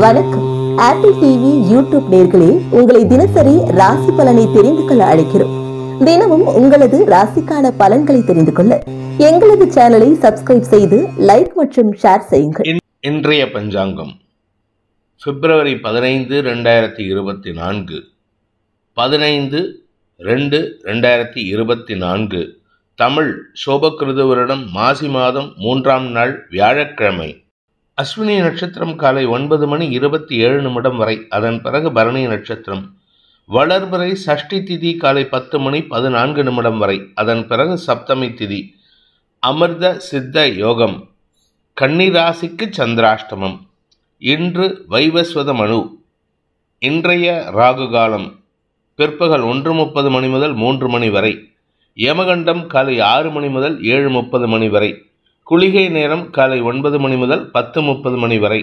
வணக்கம். Apple TV YouTube நேயர்களே, உங்களை தினசரி ராசி பலனை தெரிந்து கொள்ள அழைக்கிறோம். தினமும் உங்களது ராசிக்கான பலன்களை தெரிந்து கொள்ள எங்களது சேனலை சப்ஸ்கிரைப் செய்து லைக் மற்றும் ஷேர் செய்யுங்கள். இன்றைய பஞ்சாங்கம் பிப்ரவரி 15, 2024, 15/2/2024, தமிழ் சோபகிருது வருடம் மாசி மாதம் 3ஆம் நாள் வியாழக்கிழமை. அஸ்வினி நட்சத்திரம் காலை 9:27 வரை, அதன் பிறகு பரணி நட்சத்திரம். வளர்பிறை சஷ்டி திதி காலை 10:14 வரை, அதன் பிறகு சப்தமி திதி. அமிர்த சித்த யோகம். கன்னிராசிக்கு சந்திராஷ்டமம். இன்று வைவஸ்வத மனு. இன்றைய ராகு காலம் பிற்பகல் 1:30 முதல் 3 வரை. யமகண்டம் காலை 6 முதல் 7:30 வரை. குளிகை நேரம் காலை 9 முதல் 10:30 வரை.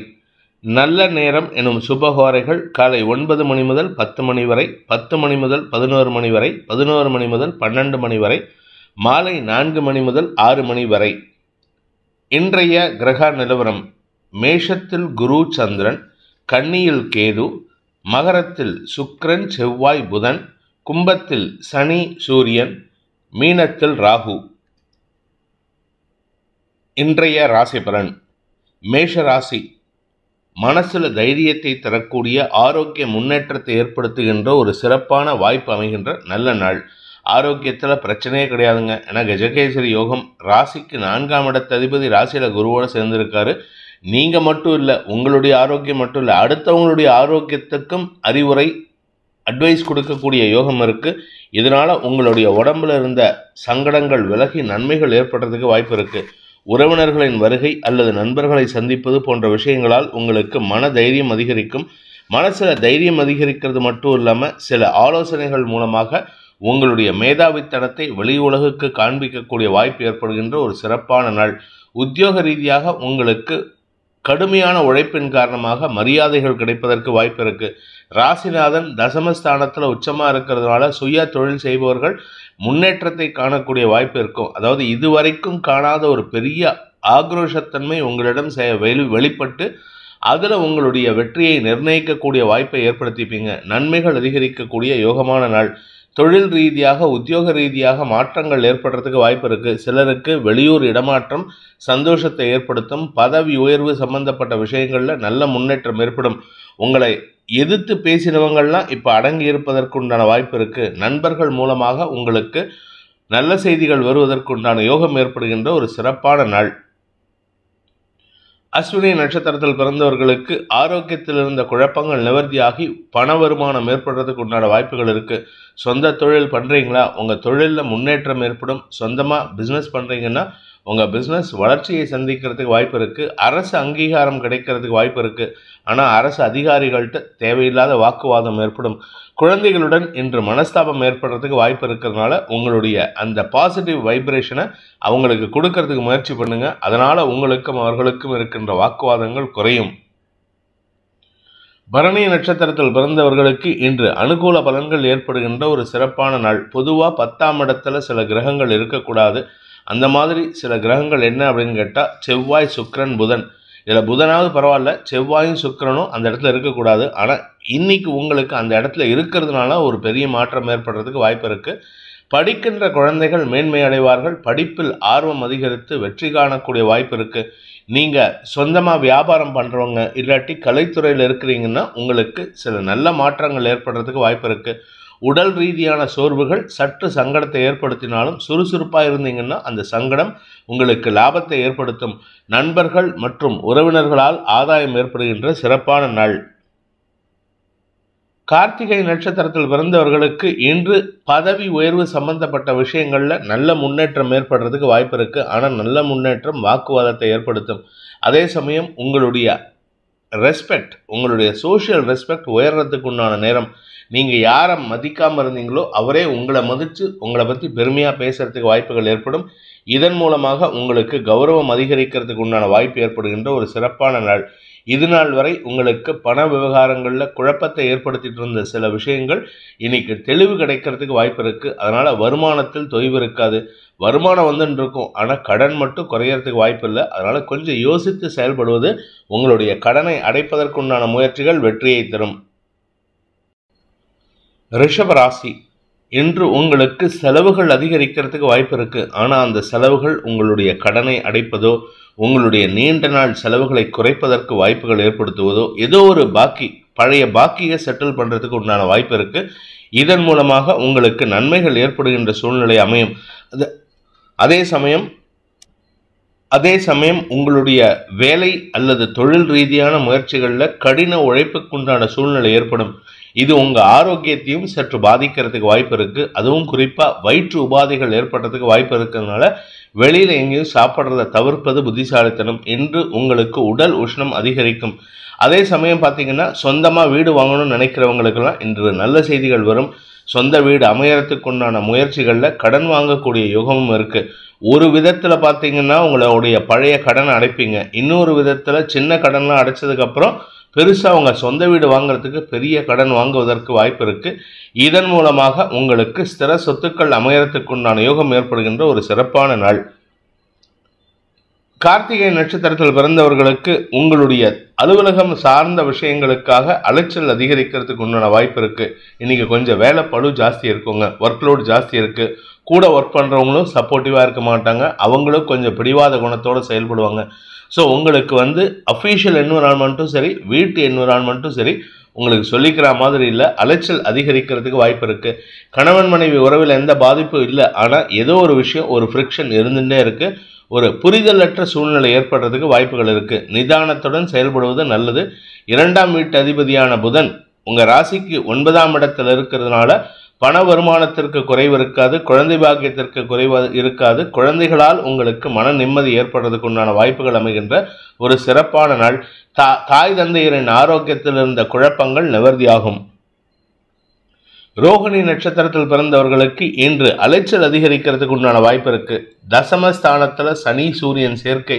நல்ல நேரம் எனும் சுபஹோரைகள் காலை 9 முதல் 10 வரை, 10 முதல் 11 வரை, 11 முதல் 12 வரை, மாலை 4 முதல் 6 வரை. இன்றைய கிரக நிலவரம்: மேஷத்தில் குரு சந்திரன், கன்னியில் கேது, மகரத்தில் சுக்கிரன் செவ்வாய் புதன், கும்பத்தில் சனி சூரியன், மீனத்தில் ராகு. இன்றைய ராசி பலன். மேஷ ராசி. மனசில் தைரியத்தை தரக்கூடிய ஆரோக்கிய முன்னேற்றத்தை ஏற்படுத்துகின்ற ஒரு சிறப்பான வாய்ப்பு அமைகின்ற நல்ல நாள். ஆரோக்கியத்தில் பிரச்சனையே கிடையாதுங்க. ஏன்னா கஜகேசரி யோகம். ராசிக்கு 4ஆம் இடத்து அதிபதி ராசியில் குருவோடு சேர்ந்திருக்காரு. நீங்கள் மட்டும் இல்லை, உங்களுடைய ஆரோக்கியம் மட்டும் இல்லை, அடுத்தவங்களுடைய ஆரோக்கியத்துக்கும் அறிவுரை அட்வைஸ் கொடுக்கக்கூடிய யோகம் இருக்குது. இதனால் உங்களுடைய உடம்புல இருந்த சங்கடங்கள் விலகி நன்மைகள் ஏற்படுறதுக்கு வாய்ப்பு இருக்குது. உறவினர்களின் வருகை அல்லது நண்பர்களை சந்திப்பது போன்ற விஷயங்களால் உங்களுக்கு மன தைரியம் அதிகரிக்கும். மனசில் தைரியம் அதிகரிக்கிறது மட்டும் இல்லாமல் சில ஆலோசனைகள் மூலமாக உங்களுடைய மேதாவித்தனத்தை வெளி உலகுக்கு காண்பிக்கக்கூடிய வாய்ப்பு ஏற்படுகின்ற ஒரு சிறப்பான நாள். உத்தியோக ரீதியாக உங்களுக்கு கடுமையான உழைப்பின் காரணமாக மரியாதைகள் கிடைப்பதற்கு வாய்ப்பு இருக்குது. ராசிநாதன் தசமஸ்தானத்தில் உச்சமாக இருக்கிறதுனால சுய தொழில் செய்பவர்கள் முன்னேற்றத்தை காணக்கூடிய வாய்ப்பு இருக்கும். அதாவது இதுவரைக்கும் காணாத ஒரு பெரிய ஆக்ரோஷத்தன்மை உங்களிடம் வெளிப்பட்டு அதில் உங்களுடைய வெற்றியை நிர்ணயிக்கக்கூடிய வாய்ப்பை ஏற்படுத்திப்பீங்க. நன்மைகள் அதிகரிக்கக்கூடிய யோகமான நாள். தொழில் ரீதியாக உத்தியோக ரீதியாக மாற்றங்கள் ஏற்படுறதுக்கு வாய்ப்பு இருக்குது. சிலருக்கு வெளியூர் இடமாற்றம் சந்தோஷத்தை ஏற்படுத்தும். பதவி உயர்வு சம்பந்தப்பட்ட விஷயங்களில் நல்ல முன்னேற்றம் ஏற்படும். உங்களை எதிர்த்து பேசினவங்கள்லாம் இப்போ அடங்கி இருப்பதற்குண்டான வாய்ப்பு இருக்குது. நண்பர்கள் மூலமாக உங்களுக்கு நல்ல செய்திகள் வருவதற்குண்டான யோகம் ஏற்படுகின்ற ஒரு சிறப்பான நாள். அஸ்வினி நட்சத்திரத்தில் பிறந்தவர்களுக்கு ஆரோக்கியத்தில் இருந்த குழப்பங்கள் நிவர்த்தியாகி பண வருமானம் ஏற்படுறதுக்கு உண்டான வாய்ப்புகள் இருக்குது. சொந்த தொழில் பண்ணுறீங்களா, உங்கள் தொழிலில் முன்னேற்றம் ஏற்படும். சொந்தமாக பிஸ்னஸ் பண்ணுறீங்கன்னா உங்கள் பிஸ்னஸ் வளர்ச்சியை சந்திக்கிறதுக்கு வாய்ப்பு இருக்குது. அரசு அங்கீகாரம் கிடைக்கிறதுக்கு வாய்ப்பு இருக்குது. ஆனால் அரசு அதிகாரிகள்கிட்ட தேவையில்லாத வாக்குவாதம் ஏற்படும். குழந்தைகளுடன் இன்று மனஸ்தாபம் ஏற்படுறதுக்கு வாய்ப்பு இருக்கிறதுனால உங்களுடைய அந்த பாசிட்டிவ் வைப்ரேஷனை அவங்களுக்கு கொடுக்கறதுக்கு முயற்சி பண்ணுங்க. அதனால் உங்களுக்கும் அவர்களுக்கும் இருக்கின்ற வாக்குவாதங்கள் குறையும். பரணி நட்சத்திரத்தில் பிறந்தவர்களுக்கு இன்று அனுகூல பலன்கள் ஏற்படுகின்ற ஒரு சிறப்பான நாள். பொதுவாக 10ஆம் இடத்துல சில கிரகங்கள் இருக்கக்கூடாது. அந்த மாதிரி சில கிரகங்கள் என்ன அப்படின்னு கேட்டால் செவ்வாய் சுக்கிரன் புதன். இதில் புதனாவது பரவாயில்ல, செவ்வாயும் சுக்கிரனும் அந்த இடத்துல இருக்கக்கூடாது. ஆனால் இன்னைக்கு உங்களுக்கு அந்த இடத்துல இருக்கிறதுனால ஒரு பெரிய மாற்றம் ஏற்படுறதுக்கு வாய்ப்பு இருக்குது. படிக்கின்ற குழந்தைகள் மேன்மை அடைவார்கள். படிப்பில் ஆர்வம் அதிகரித்து வெற்றி காணக்கூடிய வாய்ப்பு இருக்குது. நீங்கள் சொந்தமாக வியாபாரம் பண்ணுறவங்க இல்லாட்டி கலைத்துறையில் இருக்கிறீங்கன்னா உங்களுக்கு சில நல்ல மாற்றங்கள் ஏற்படுறதுக்கு வாய்ப்பு இருக்குது. உடல் ரீதியான சோர்வுகள் சற்று சங்கடத்தை ஏற்படுத்தினாலும் சுறுசுறுப்பாக இருந்தீங்கன்னா அந்த சங்கடம் உங்களுக்கு லாபத்தை ஏற்படுத்தும். நண்பர்கள் மற்றும் உறவினர்களால் ஆதாயம் ஏற்படுகின்ற சிறப்பான நாள். கார்த்திகை நட்சத்திரத்தில் பிறந்தவர்களுக்கு இன்று பதவி உயர்வு சம்பந்தப்பட்ட விஷயங்களில் நல்ல முன்னேற்றம் ஏற்படுறதுக்கு வாய்ப்பு இருக்குது. ஆனால் நல்ல முன்னேற்றம் வாக்குவாதத்தை ஏற்படுத்தும். அதே சமயம் உங்களுடைய ரெஸ்பெக்ட், உங்களுடைய சோஷியல் ரெஸ்பெக்ட் உயர்றதுக்கு உண்டான நேரம். நீங்கள் யாரை மதிக்காமல் இருந்தீங்களோ அவரே உங்களை மதித்து உங்களை பற்றி பெருமையாக பேசுகிறதுக்கு வாய்ப்புகள் ஏற்படும். இதன் மூலமாக உங்களுக்கு கௌரவம் அதிகரிக்கிறதுக்கு உண்டான வாய்ப்பு ஏற்படுகின்ற ஒரு சிறப்பான நாள். இது நாள் வரை உங்களுக்கு பண விவகாரங்களில் குழப்பத்தை ஏற்படுத்திட்டு இருந்த சில விஷயங்கள் இன்னைக்கு தெளிவு கிடைக்கிறதுக்கு வாய்ப்பு இருக்குது. அதனால் வருமானத்தில் தொய்வு இருக்காது. வருமானம் வந்துன்னு இருக்கும், ஆனால் கடன் மட்டும் குறையறதுக்கு வாய்ப்பு இல்லை. அதனால் கொஞ்சம் யோசித்து செயல்படுவது உங்களுடைய கடனை அடைப்பதற்குண்டான முயற்சிகள் வெற்றியை தரும். ரிஷப ராசி, இன்று உங்களுக்கு செலவுகள் அதிகரிக்கிறதுக்கு வாய்ப்பு இருக்குது. ஆனால் அந்த செலவுகள் உங்களுடைய கடனை அடைப்பதோ உங்களுடைய நீண்ட நாள் செலவுகளை குறைப்பதற்கு வாய்ப்புகள் ஏற்படுத்துவதோ ஏதோ ஒரு பழைய பாக்கியை செட்டில் பண்ணுறதுக்கு உண்டான வாய்ப்பு இருக்குது. இதன் மூலமாக உங்களுக்கு நன்மைகள் ஏற்படுகின்ற சூழ்நிலை அமையும். அதே சமயம் உங்களுடைய வேலை அல்லது தொழில் ரீதியான முயற்சிகளில் கடின உழைப்புக்குண்டான சூழ்நிலை ஏற்படும். இது உங்கள் ஆரோக்கியத்தையும் சற்று பாதிக்கிறதுக்கு வாய்ப்பு இருக்குது. அதுவும் குறிப்பாக வயிற்று உபாதைகள் ஏற்படுறதுக்கு வாய்ப்பு இருக்கிறதுனால வெளியில் எங்கேயும் சாப்பிட்றத தவிர்ப்பது புத்திசாலித்தனம். இன்று உங்களுக்கு உடல் உஷ்ணம் அதிகரிக்கும். அதே சமயம் பார்த்தீங்கன்னா சொந்தமாக வீடு வாங்கணும்னு நினைக்கிறவங்களுக்கெல்லாம் இன்று நல்ல செய்திகள் வரும். சொந்த வீடு அமையறதுக்குண்டான முயற்சிகளில் கடன் வாங்கக்கூடிய யுகமும் இருக்குது. ஒரு விதத்தில் பார்த்தீங்கன்னா உங்களுடைய பழைய கடனை அடைப்பீங்க. இன்னொரு விதத்தில் சின்ன கடன்லாம் அடைச்சதுக்கப்புறம் பெருசாக உங்கள் சொந்த வீடு வாங்குறதுக்கு பெரிய கடன் வாங்குவதற்கு வாய்ப்பு இருக்குது. இதன் மூலமாக உங்களுக்கு ஸ்திர சொத்துக்கள் அமையறதுக்குண்டான யோகம் ஏற்படுகின்ற ஒரு சிறப்பான நாள். கார்த்திகை நட்சத்திரத்தில் பிறந்தவர்களுக்கு உங்களுடைய அலுவலகம் சார்ந்த விஷயங்களுக்காக அலைச்சல் அதிகரிக்கிறதுக்கு உண்டான வாய்ப்பு இருக்குது. இன்றைக்கி கொஞ்சம் வேலை பளு ஜாஸ்தி இருக்குங்க, ஒர்க்லோடு ஜாஸ்தி இருக்குது. கூட ஒர்க் பண்ணுறவங்களும் சப்போர்ட்டிவாக இருக்க மாட்டாங்க, அவங்களும் கொஞ்சம் பிடிவாத குணத்தோடு செயல்படுவாங்க. ஸோ உங்களுக்கு அஃபீஷியல் என்விரான்மெண்ட்டும் சரி, வீட்டு என்விரான்மெண்ட்டும் சரி உங்களுக்கு சொல்லிக்கிற மாதிரி இல்லை. அலைச்சல் அதிகரிக்கிறதுக்கு வாய்ப்பு இருக்குது. கணவன் மனைவி உறவில் எந்த பாதிப்பும் இல்லை, ஆனால் ஏதோ ஒரு விஷயம், ஒரு ஃப்ரிக்ஷன் இருந்துகிட்டே இருக்குது. ஒரு புரிதலற்ற சூழ்நிலை ஏற்படுறதுக்கு வாய்ப்புகள் இருக்குது. நிதானத்துடன் செயல்படுவது நல்லது. 2ஆம் வீட்டு அதிபதியான புதன் உங்கள் ராசிக்கு 9ஆம் இடத்தில் இருக்கிறதுனால பண வருமானத்திற்கு குறைவு இருக்காது, குழந்தை பாக்கியத்திற்கு குறைவு இருக்காது. குழந்தைகளால் உங்களுக்கு மன நிம்மதி ஏற்படுறதுக்கு உண்டான வாய்ப்புகள் அமைகின்ற ஒரு சிறப்பான நாள். தாய் தந்தையரின் ஆரோக்கியத்தில் இருந்த குழப்பங்கள் நிவர்த்தியாகும். ரோகிணி நட்சத்திரத்தில் பிறந்தவர்களுக்கு இன்று அலைச்சல் அதிகரிக்கிறதுக்கு உண்டான வாய்ப்பு இருக்குது. தசமஸ்தானத்தில் சனி சூரியன் சேர்க்கை.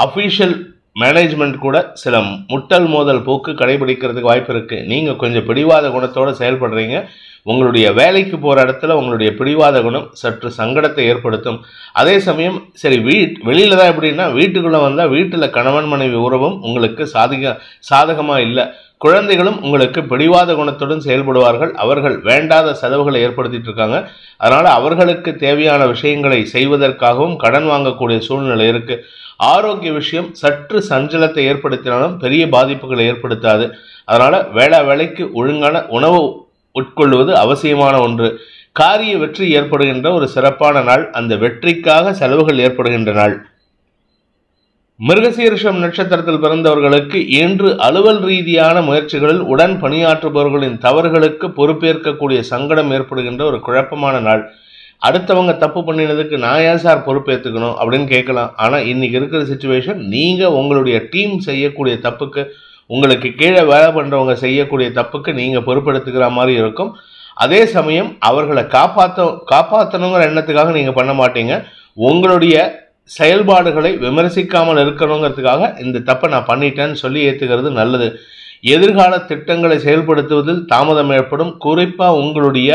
அஃபீஷியல் மேனேஜ்மெண்ட் கூட சில முட்டல் மோதல் போக்கு கடைபிடிக்கிறதுக்கு வாய்ப்பு இருக்குது. நீங்கள் கொஞ்சம் பிடிவாத குணத்தோடு செயல்படுறீங்க. உங்களுடைய வேலைக்கு போகிற இடத்துல உங்களுடைய பிடிவாத குணம் சற்று சங்கடத்தை ஏற்படுத்தும். அதே சமயம் சரி வெளியில் தான் எப்படின்னா வீட்டுக்குள்ளே வந்தால் வீட்டில் கணவன் மனைவி உறவும் உங்களுக்கு சாதகமாக இல்லை. குழந்தைகளும் உங்களுக்கு பிடிவாத குணத்துடன் செயல்படுவார்கள். அவர்கள் வேண்டாத செலவுகளை ஏற்படுத்திட்டு இருக்காங்க. அதனால் அவர்களுக்கு தேவையான விஷயங்களை செய்வதற்காகவும் கடன் வாங்கக்கூடிய சூழ்நிலை இருக்குது. ஆரோக்கிய விஷயம் சற்று சஞ்சலத்தை ஏற்படுத்தினாலும் பெரிய பாதிப்புகளை ஏற்படுத்தாது. அதனால் வேளைக்கு ஒழுங்கான உணவு உட்கொள்வது அவசியமான ஒன்று. காரிய வெற்றி ஏற்படுகின்ற ஒரு சிறப்பான நாள். அந்த வெற்றிக்காக செலவுகள் ஏற்படுகின்ற நாள். மிருகசீரிஷம் நட்சத்திரத்தில் பிறந்தவர்களுக்கு இன்று அலுவல் ரீதியான முயற்சிகளில் உடன் பணியாற்றுபவர்களின் தவறுகளுக்கு பொறுப்பேற்கக்கூடிய சங்கடம் ஏற்படுகின்ற ஒரு குழப்பமான நாள். அடுத்தவங்க தப்பு பண்ணினதுக்கு நான் ஏன் சார் பொறுப்பேற்றுக்கணும் அப்படின்னு கேட்கலாம். ஆனால் இன்னைக்கு இருக்கிற சிச்சுவேஷன், நீங்கள் உங்களுடைய டீம் செய்யக்கூடிய தப்புக்கு, உங்களுக்கு கீழே வேலை பண்ணுறவங்க செய்யக்கூடிய தப்புக்கு நீங்கள் பொறுப்பெடுத்துக்கிற மாதிரி இருக்கும். அதே சமயம் அவர்களை காப்பாற்றணுங்கிற எண்ணத்துக்காக நீங்கள் பண்ண மாட்டீங்க. உங்களுடைய செயல்பாடுகளை விமர்சிக்காமல் இருக்கணுங்கிறதுக்காக இந்த தப்பை நான் பண்ணிட்டேன்னு சொல்லி ஏற்றுக்கிறது நல்லது. எதிர்கால திட்டங்களை செயல்படுத்துவதில் தாமதம் ஏற்படும். குறிப்பாக உங்களுடைய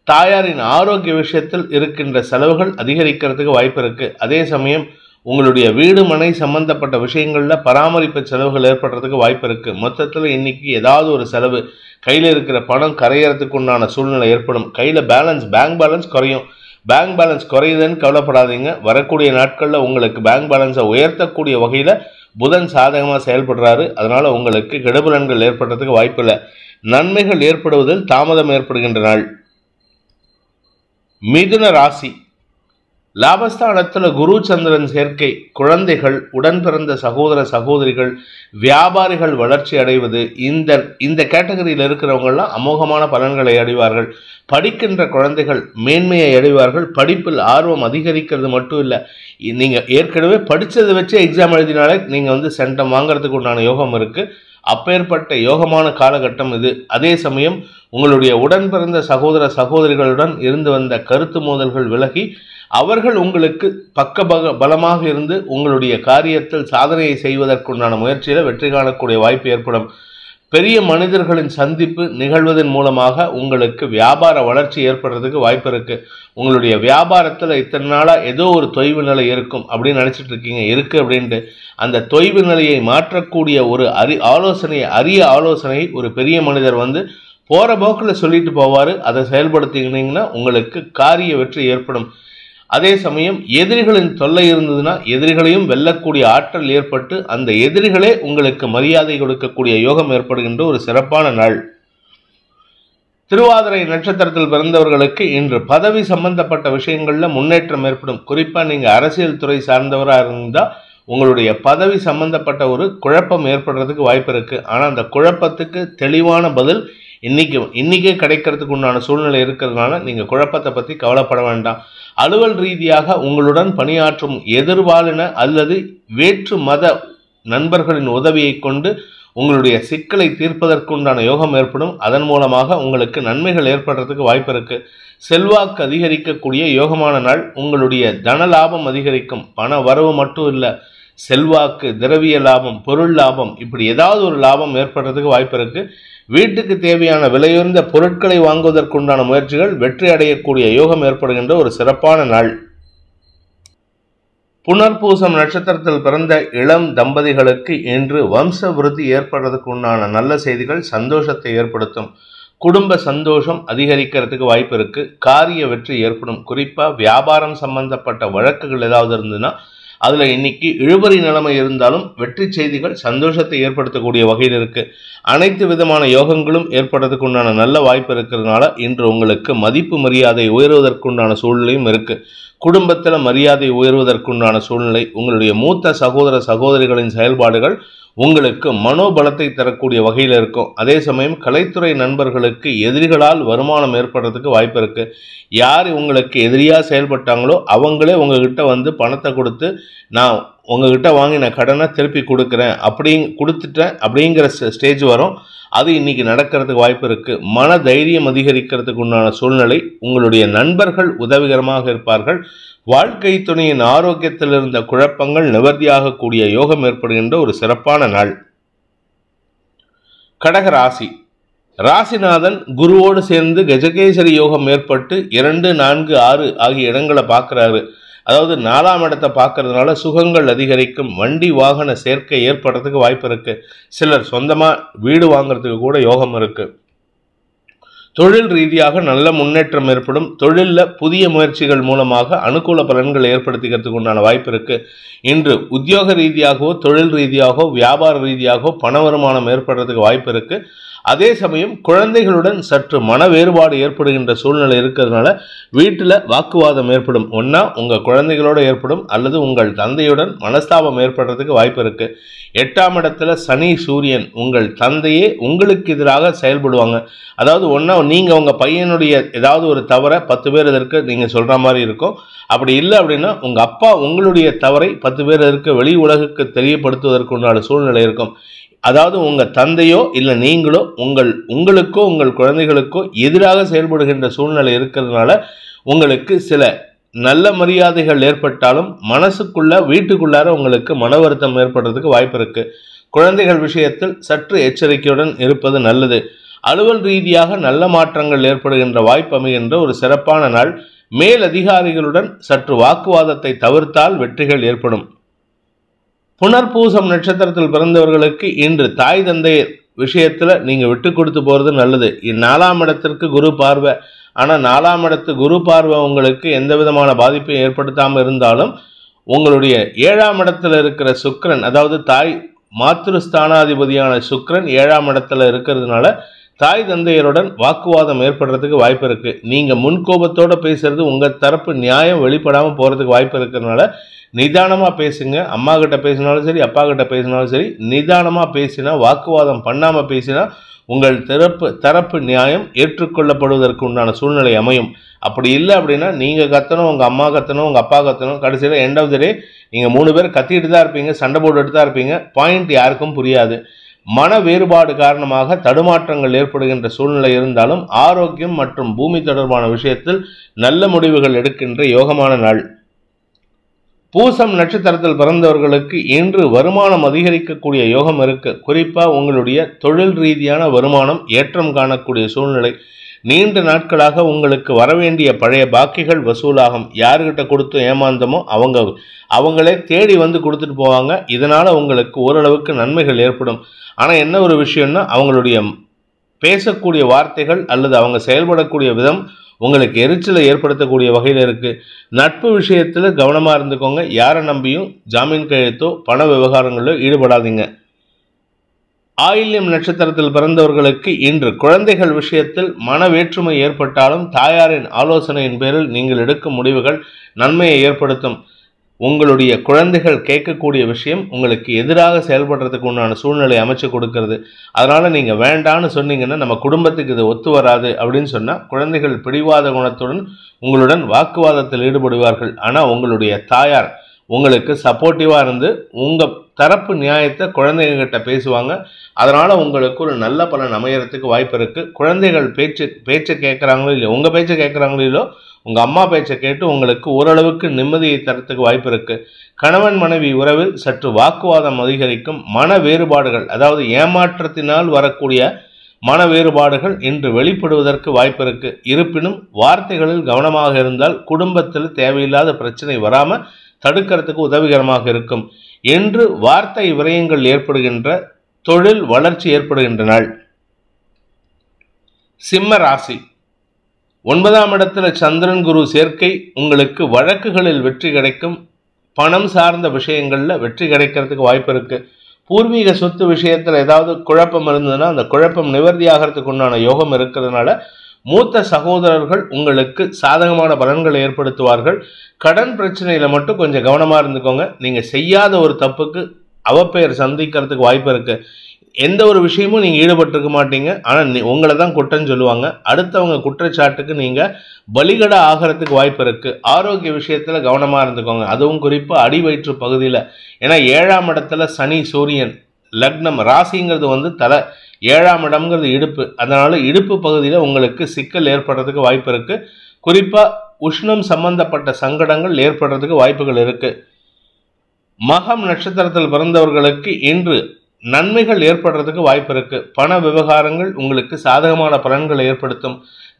தாயாரின் ஆரோக்கிய விஷயத்தில் இருக்கின்ற செலவுகள் அதிகரிக்கிறதுக்கு வாய்ப்பு இருக்குது. அதே சமயம் உங்களுடைய வீடு மனை சம்பந்தப்பட்ட விஷயங்களில் பராமரிப்பு செலவுகள் ஏற்படுறதுக்கு வாய்ப்பு இருக்குது. மொத்தத்தில் இன்னைக்கு ஏதாவது ஒரு செலவு, கையில் இருக்கிற பணம் கரையறதுக்கு உண்டான சூழ்நிலை ஏற்படும். கையில் பேங்க் பேலன்ஸ் குறையும். பேங்க் பேலன்ஸ் குறையுதுன்னு கவலைப்படாதீங்க. வரக்கூடிய நாட்களில் உங்களுக்கு பேங்க் பேலன்ஸை உயர்த்தக்கூடிய வகையில் புதன் சாதகமாக செயல்படுறாரு. அதனால் உங்களுக்கு கெடுபலன்கள் ஏற்படுறதுக்கு வாய்ப்பு இல்லை. நன்மைகள் ஏற்படுவதில் தாமதம் ஏற்படுகின்ற நாள். மிதுன ராசி, லாபஸ்தானத்தில் குரு சந்திரன் சேர்க்கை. குழந்தைகள், உடன் பிறந்த சகோதர சகோதரிகள், வியாபாரிகள் வளர்ச்சி அடைவது, இந்த கேட்டகரியில் இருக்கிறவங்கெல்லாம் அமோகமான பலன்களை அடைவார்கள். படிக்கின்ற குழந்தைகள் மேன்மையை அடைவார்கள். படிப்பில் ஆர்வம் அதிகரிக்கிறது மட்டும் இல்லை, நீங்கள் ஏற்கனவே படித்ததை வச்சு எக்ஸாம் எழுதினாலே நீங்கள் சென்டம் வாங்கிறதுக்கு உண்டான யோகம் இருக்குது. அப்பேற்பட்ட யோகமான காலகட்டம் இது. அதே சமயம் உங்களுடைய உடன் பிறந்த சகோதர சகோதரிகளுடன் இருந்து வந்த கருத்து மோதல்கள் விலகி அவர்கள் உங்களுக்கு பலமாக இருந்து உங்களுடைய காரியத்தில் சாதனையை செய்வதற்குண்டான முயற்சியில் வெற்றி காணக்கூடிய வாய்ப்பு ஏற்படும். பெரிய மனிதர்களின் சந்திப்பு நிகழ்வதன் மூலமாக உங்களுக்கு வியாபார வளர்ச்சி ஏற்படுறதுக்கு வாய்ப்பு இருக்கு. உங்களுடைய வியாபாரத்தில் இத்தனை நாளாக ஏதோ ஒரு தொய்வு நிலை இருக்கும் அப்படின்னு நினச்சிட்டு இருக்கீங்க, இருக்கு அப்படின்ட்டு. அந்த தொய்வு நிலையை மாற்றக்கூடிய ஒரு அரிய ஆலோசனை ஒரு பெரிய மனிதர் வந்து போகிற போக்கில் சொல்லிட்டு போவார். அதை செயல்படுத்தினீங்கன்னா உங்களுக்கு காரிய வெற்றி ஏற்படும். அதே சமயம் எதிரிகளின் தொல்லை இருந்ததுன்னா எதிரிகளையும் வெல்லக்கூடிய ஆற்றல் ஏற்பட்டு அந்த எதிரிகளே உங்களுக்கு மரியாதை கொடுக்கக்கூடிய யோகம் ஏற்படுகின்ற ஒரு சிறப்பான நாள். திருவாதிரை நட்சத்திரத்தில் பிறந்தவர்களுக்கு இன்று பதவி சம்பந்தப்பட்ட விஷயங்கள்ல முன்னேற்றம் ஏற்படும். குறிப்பா நீங்க அரசியல் துறை சார்ந்தவராக இருந்தால் உங்களுடைய பதவி சம்பந்தப்பட்ட ஒரு குழப்பம் ஏற்படுறதுக்கு வாய்ப்பு இருக்கு. ஆனா அந்த குழப்பத்துக்கு தெளிவான பதில் இன்னைக்கே கிடைக்கிறதுக்கு உண்டான சூழ்நிலை இருக்கிறதுனால நீங்க குழப்பத்தை பத்தி கவலைப்பட வேண்டாம். அலுவல் ரீதியாக உங்களுடன் பணியாற்றும் எதிர்பாலின அல்லது வேற்று மத நண்பர்களின் உதவியை கொண்டு உங்களுடைய சிக்கலை தீர்ப்பதற்குண்டான யோகம் ஏற்படும். அதன் மூலமாக உங்களுக்கு நன்மைகள் ஏற்படுறதுக்கு வாய்ப்பு இருக்கு. செல்வாக்கு அதிகரிக்கக்கூடிய யோகமான நாள். உங்களுடைய தன லாபம் அதிகரிக்கும். பண வரவு மட்டும் இல்லை, செல்வாக்கு, திரவிய லாபம், பொருள் லாபம், இப்படி ஏதாவது ஒரு லாபம் ஏற்படுறதுக்கு வாய்ப்பு இருக்கு. வீட்டுக்கு தேவையான விலையுயர்ந்த பொருட்களை வாங்குவதற்குண்டான முயற்சிகள் வெற்றி அடையக்கூடிய யோகம் ஏற்படுகின்ற ஒரு சிறப்பான நாள். புனர்பூசம் நட்சத்திரத்தில் பிறந்த இளம் தம்பதிகளுக்கு இன்று வம்ச விருத்தி ஏற்படுறதுக்கு உண்டான நல்ல செய்திகள் சந்தோஷத்தை ஏற்படுத்தும். குடும்ப சந்தோஷம் அதிகரிக்கிறதுக்கு வாய்ப்பு இருக்கு. காரிய வெற்றி ஏற்படும். குறிப்பா வியாபாரம் சம்பந்தப்பட்ட வழக்குகள் ஏதாவது இருந்ததுன்னா அதுல இன்னைக்கு இழுபறி நிலைமை இருந்தாலும் வெற்றி செய்திகள் சந்தோஷத்தை ஏற்படுத்தக்கூடிய வகையில் இருக்கு. அனைத்து விதமான யோகங்களும் ஏற்படுறதுக்கு உண்டான நல்ல வாய்ப்பு இருக்கிறதுனால இன்று உங்களுக்கு மதிப்பு மரியாதை உயர்வதற்குண்டான சூழ்நிலையும் இருக்கு. குடும்பத்தில் மரியாதை உயர்வதற்குண்டான சூழ்நிலை. உங்களுடைய மூத்த சகோதர சகோதரிகளின் செயல்பாடுகள் உங்களுக்கு மனோபலத்தை தரக்கூடிய வகையில் இருக்கும். அதே சமயம் கலைத்துறை நண்பர்களுக்கு எதிரிகளால் வருமானம் ஏற்படுறதுக்கு வாய்ப்பு இருக்கு. யார் உங்களுக்கு எதிரியா செயல்பட்டாங்களோ அவங்களே உங்ககிட்ட வந்து பணத்தை கொடுத்து நான் உங்ககிட்ட வாங்கின கடனை திருப்பி கொடுக்குறேன் கொடுத்துட்டேன் அப்படிங்கிற ஸ்டேஜ் வரும். அது இன்னைக்கு நடக்கிறதுக்கு வாய்ப்பு இருக்கு. மன தைரியம் அதிகரிக்கிறதுக்கு உண்டான சூழ்நிலை. உங்களுடைய நண்பர்கள் உதவிகரமாக இருப்பார்கள். வாழ்க்கை துணையின் ஆரோக்கியத்தில் இருந்த குழப்பங்கள் நிவர்த்தியாகக்கூடிய யோகம் ஏற்படுகின்ற ஒரு சிறப்பான நாள். கடக ராசி. ராசிநாதன் குருவோடு சேர்ந்து கஜகேசரி யோகம் ஏற்பட்டு 2, 4, 6 ஆகிய இடங்களை பார்க்கிறாரு. அதாவது 4ஆம் இடத்தை பார்க்கறதுனால சுகங்கள் அதிகரிக்கும். வண்டி வாகன சேர்க்கை ஏற்படுறதுக்கு வாய்ப்பு இருக்கு. சிலர் சொந்தமா வீடு வாங்குறதுக்கு கூட யோகம் இருக்கு. தொழில் ரீதியாக நல்ல முன்னேற்றம் ஏற்படும். தொழிலில் புதிய முயற்சிகள் மூலமாக அனுகூல பலன்களை ஏற்படுத்திக்கிறதுக்கு உண்டான வாய்ப்பு இருக்கு. இன்று உத்தியோக ரீதியாகவோ தொழில் ரீதியாகவோ வியாபார ரீதியாகவோ பண வருமானம் ஏற்படுறதுக்கு வாய்ப்பு இருக்கு. அதே சமயம் குழந்தைகளுடன் சற்று மன வேறுபாடு ஏற்படுகின்ற சூழ்நிலை இருக்கிறதுனால வீட்டில் வாக்குவாதம் ஏற்படும். ஒன்றா உங்கள் குழந்தைகளோடு ஏற்படும் அல்லது உங்கள் தந்தையுடன் மனஸ்தாபம் ஏற்படுறதுக்கு வாய்ப்பு இருக்கு. 8ஆம் இடத்துல சனி சூரியன் உங்கள் தந்தையே உங்களுக்கு எதிராக செயல்படுவாங்க. அதாவது ஒன்றா நீங்கள் உங்கள் பையனுடைய ஏதாவது ஒரு தவறை 10 பேர் எதற்கு நீங்கள் சொல்கிற மாதிரி இருக்கும். அப்படி இல்லை அப்படின்னா உங்கள் அப்பா உங்களுடைய தவறை 10 பேர் எதற்கு வெளி உலகுக்கு தெரியப்படுத்துவதற்குண்டான சூழ்நிலை இருக்கும். அதாவது உங்கள் தந்தையோ இல்லை நீங்களோ உங்களுக்கோ உங்கள் குழந்தைகளுக்கோ எதிராக செயல்படுகின்ற சூழ்நிலை இருக்கிறதுனால உங்களுக்கு சில நல்ல மரியாதைகள் ஏற்பட்டாலும் மனசுக்குள்ள வீட்டுக்குள்ளார உங்களுக்கு மன வருத்தம் ஏற்படுறதுக்கு வாய்ப்பு இருக்கு. குழந்தைகள் விஷயத்தில் சற்று எச்சரிக்கையுடன் இருப்பது நல்லது. அலுவல் ரீதியாக நல்ல மாற்றங்கள் ஏற்படுகின்ற வாய்ப்பு அமைகின்ற ஒரு சிறப்பான நாள். மேல் அதிகாரிகளுடன் சற்று வாக்குவாதத்தை தவிர்த்தால் வெற்றிகள் ஏற்படும். புனர்பூசம் நட்சத்திரத்தில் பிறந்தவர்களுக்கு இன்று தாய் தந்தை விஷயத்துல நீங்க விட்டு கொடுத்து போறது நல்லது. 4ஆம் இடத்திற்கு குரு பார்வை. ஆனா 4ஆம் இடத்து குரு பார்வை உங்களுக்கு எந்த விதமான பாதிப்பையும் ஏற்படுத்தாம இருந்தாலும் உங்களுடைய 7ஆம் இடத்துல இருக்கிற சுக்கிரன், அதாவது தாய் மாத்ருஸ்தானாதிபதியான சுக்கிரன் 7ஆம் இடத்துல இருக்கிறதுனால தாய் தந்தையருடன் வாக்குவாதம் ஏற்படுறதுக்கு வாய்ப்பு இருக்கு. நீங்க முன்கோபத்தோட பேசுறது உங்க தரப்பு நியாயம் வெளிப்படாம போறதுக்கு வாய்ப்பு இருக்கிறதுனால நிதானமா பேசுங்க. அம்மா கிட்ட பேசினாலும் சரி, அப்பா கிட்ட பேசினாலும் சரி, நிதானமா பேசினா, வாக்குவாதம் பண்ணாம பேசினா உங்கள் தரப்பு நியாயம் ஏற்றுக்கொள்ளப்படுவதற்கு உண்டான சூழ்நிலை அமையும். அப்படி இல்லை அப்படின்னா நீங்க கத்தணும், உங்க அம்மா கத்தணும், உங்க அப்பா கத்தணும், கடைசியில் எண்ட் ஆஃப் த டே நீங்க 3 பேர் கத்திட்டு தான் இருப்பீங்க, சண்டை போட்டுட்டு தான் இருப்பீங்க. பாயிண்ட் யாருக்கும் புரியாது. மன வேறுபாடு காரணமாக தடுமாற்றங்கள் ஏற்படுகின்ற சூழ்நிலை இருந்தாலும் ஆரோக்கியம் மற்றும் பூமி தொடர்பான விஷயத்தில் நல்ல முடிவுகள் எடுக்கின்ற யோகமான நாள். பூசம் நட்சத்திரத்தில் பிறந்தவர்களுக்கு இன்று வருமானம் அதிகரிக்கக்கூடிய யோகம் இருக்கு. குறிப்பா உங்களுடைய தொழில் ரீதியான வருமானம் ஏற்றம் காணக்கூடிய சூழ்நிலை. நீண்ட நாட்களாக உங்களுக்கு வரவேண்டிய பழைய பாக்கிகள் வசூலாகும். யாருக்கிட்ட கொடுத்து ஏமாந்தமோ அவங்களே தேடி வந்து கொடுத்துட்டு போவாங்க. இதனால உங்களுக்கு ஓரளவுக்கு நன்மைகள் ஏற்படும். ஆனா என்ன ஒரு விஷயம்னா, அவங்களுடைய பேசக்கூடிய வார்த்தைகள் அல்லது அவங்க செயல்படக்கூடிய விதம் உங்களுக்கு எரிச்சலை ஏற்படுத்தக்கூடிய வகையில் இருக்கு. நட்பு விஷயத்துல கவனமா இருந்துக்கோங்க. யாரை நம்பியும் ஜாமீன் கையெழுத்தோ பண விவகாரங்களோ ஈடுபடாதீங்க. ஆயில்யம் நட்சத்திரத்தில் பிறந்தவர்களுக்கு இன்று குழந்தைகள் விஷயத்தில் மன வேற்றுமை ஏற்பட்டாலும் தாயாரின் ஆலோசனையின் பேரில் நீங்கள் எடுக்கும் முடிவுகள் நன்மையை ஏற்படுத்தும். உங்களுடைய குழந்தைகள் கேட்கக்கூடிய விஷயம் உங்களுக்கு எதிராக செயல்படுறதுக்கு உண்டான சூழ்நிலை அமைச்சு கொடுக்கறது. அதனால நீங்க வேண்டான்னு சொன்னீங்கன்னா நம்ம குடும்பத்துக்கு இது ஒத்து வராது அப்படின்னு சொன்னா குழந்தைகள் பிடிவாத குணத்துடன் உங்களுடன் வாக்குவாதத்தில் ஈடுபடுவார்கள். ஆனா உங்களுடைய தாயார் உங்களுக்கு சப்போர்ட்டிவா இருந்து உங்க தரப்பு நியாயத்தை குழந்தைங்க கிட்ட பேசுவாங்க. அதனால உங்களுக்கு ஒரு நல்ல பலன் அமையறதுக்கு வாய்ப்பு இருக்கு. குழந்தைகள் பேச்சை கேட்கறாங்களோ இல்லையோ, உங்க பேச்சை கேட்கறாங்களோ இல்லையோ, உங்க அம்மா பேச்சை கேட்டு உங்களுக்கு ஓரளவுக்கு நிம்மதியை தரத்துக்கு வாய்ப்பு இருக்கு. கணவன் மனைவி உறவில் சற்று வாக்குவாதம் அதிகரிக்கும். மன வேறுபாடுகள், அதாவது ஏமாற்றத்தினால் வரக்கூடிய மன வேறுபாடுகள் இன்று வெளிப்படுவதற்கு வாய்ப்பு இருக்கு. இருப்பினும் வார்த்தைகளில் கவனமாக இருந்தால் குடும்பத்தில் தேவையில்லாத பிரச்சனை வராம தடுக்கிறதுக்கு உதவிகரமாக இருக்கும். என்று வார்த்தை விரயங்கள் ஏற்படுகின்ற, தொழில் வளர்ச்சி ஏற்படுகின்ற நாள். சிம்ம ராசி. 9ஆம் இடத்துல சந்திரன் குரு சேர்க்கை உங்களுக்கு வழக்குகளில் வெற்றி கிடைக்கும். பணம் சார்ந்த விஷயங்கள்ல வெற்றி கிடைக்கிறதுக்கு வாய்ப்பு இருக்கு. பூர்வீக சொத்து விஷயத்துல ஏதாவது குழப்பம் இருந்ததுன்னா அந்த குழப்பம் நிவர்த்தி ஆகிறதுக்கு உண்டான யோகம் இருக்கிறதுனால மூத்த சகோதரர்கள் உங்களுக்கு சாதகமான பலன்களை ஏற்படுத்துவார்கள். கடன் பிரச்சனையில மட்டும் கொஞ்சம் கவனமா இருந்துக்கோங்க. நீங்க செய்யாத ஒரு தப்புக்கு அவப்பெயர் சந்திக்கிறதுக்கு வாய்ப்பு இருக்கு. எந்த ஒரு விஷயமும் நீங்க ஈடுபட்டிருக்க மாட்டீங்க. ஆனா உங்களை தான் குற்றம் சொல்லுவாங்க. அடுத்தவங்க குற்றச்சாட்டுக்கு நீங்க பலிகடா ஆகிறதுக்கு வாய்ப்பு இருக்கு. ஆரோக்கிய விஷயத்துல கவனமா இருந்துக்கோங்க. அதுவும் குறிப்பா அடி வயிற்று பகுதியில. ஏன்னா 7ஆம் இடத்துல சனி சூரியன், லக்னம், ராசிங்கிறது தலை, 7ஆம் இடம்ங்கிறது இடுப்பு. அதனால இடுப்பு பகுதியில் உங்களுக்கு சிக்கல் ஏற்படுறதுக்கு வாய்ப்பு இருக்கு. குறிப்பா உஷ்ணம் சம்பந்தப்பட்ட சங்கடங்கள் ஏற்படுறதுக்கு வாய்ப்புகள் இருக்கு. மகம் நட்சத்திரத்தில் பிறந்தவர்களுக்கு இன்று நன்மைகள் ஏற்படுறதுக்கு வாய்ப்பு இருக்கு. பண விவகாரங்கள் உங்களுக்கு சாதகமான பலன்களை ஏற்படுத்தும்.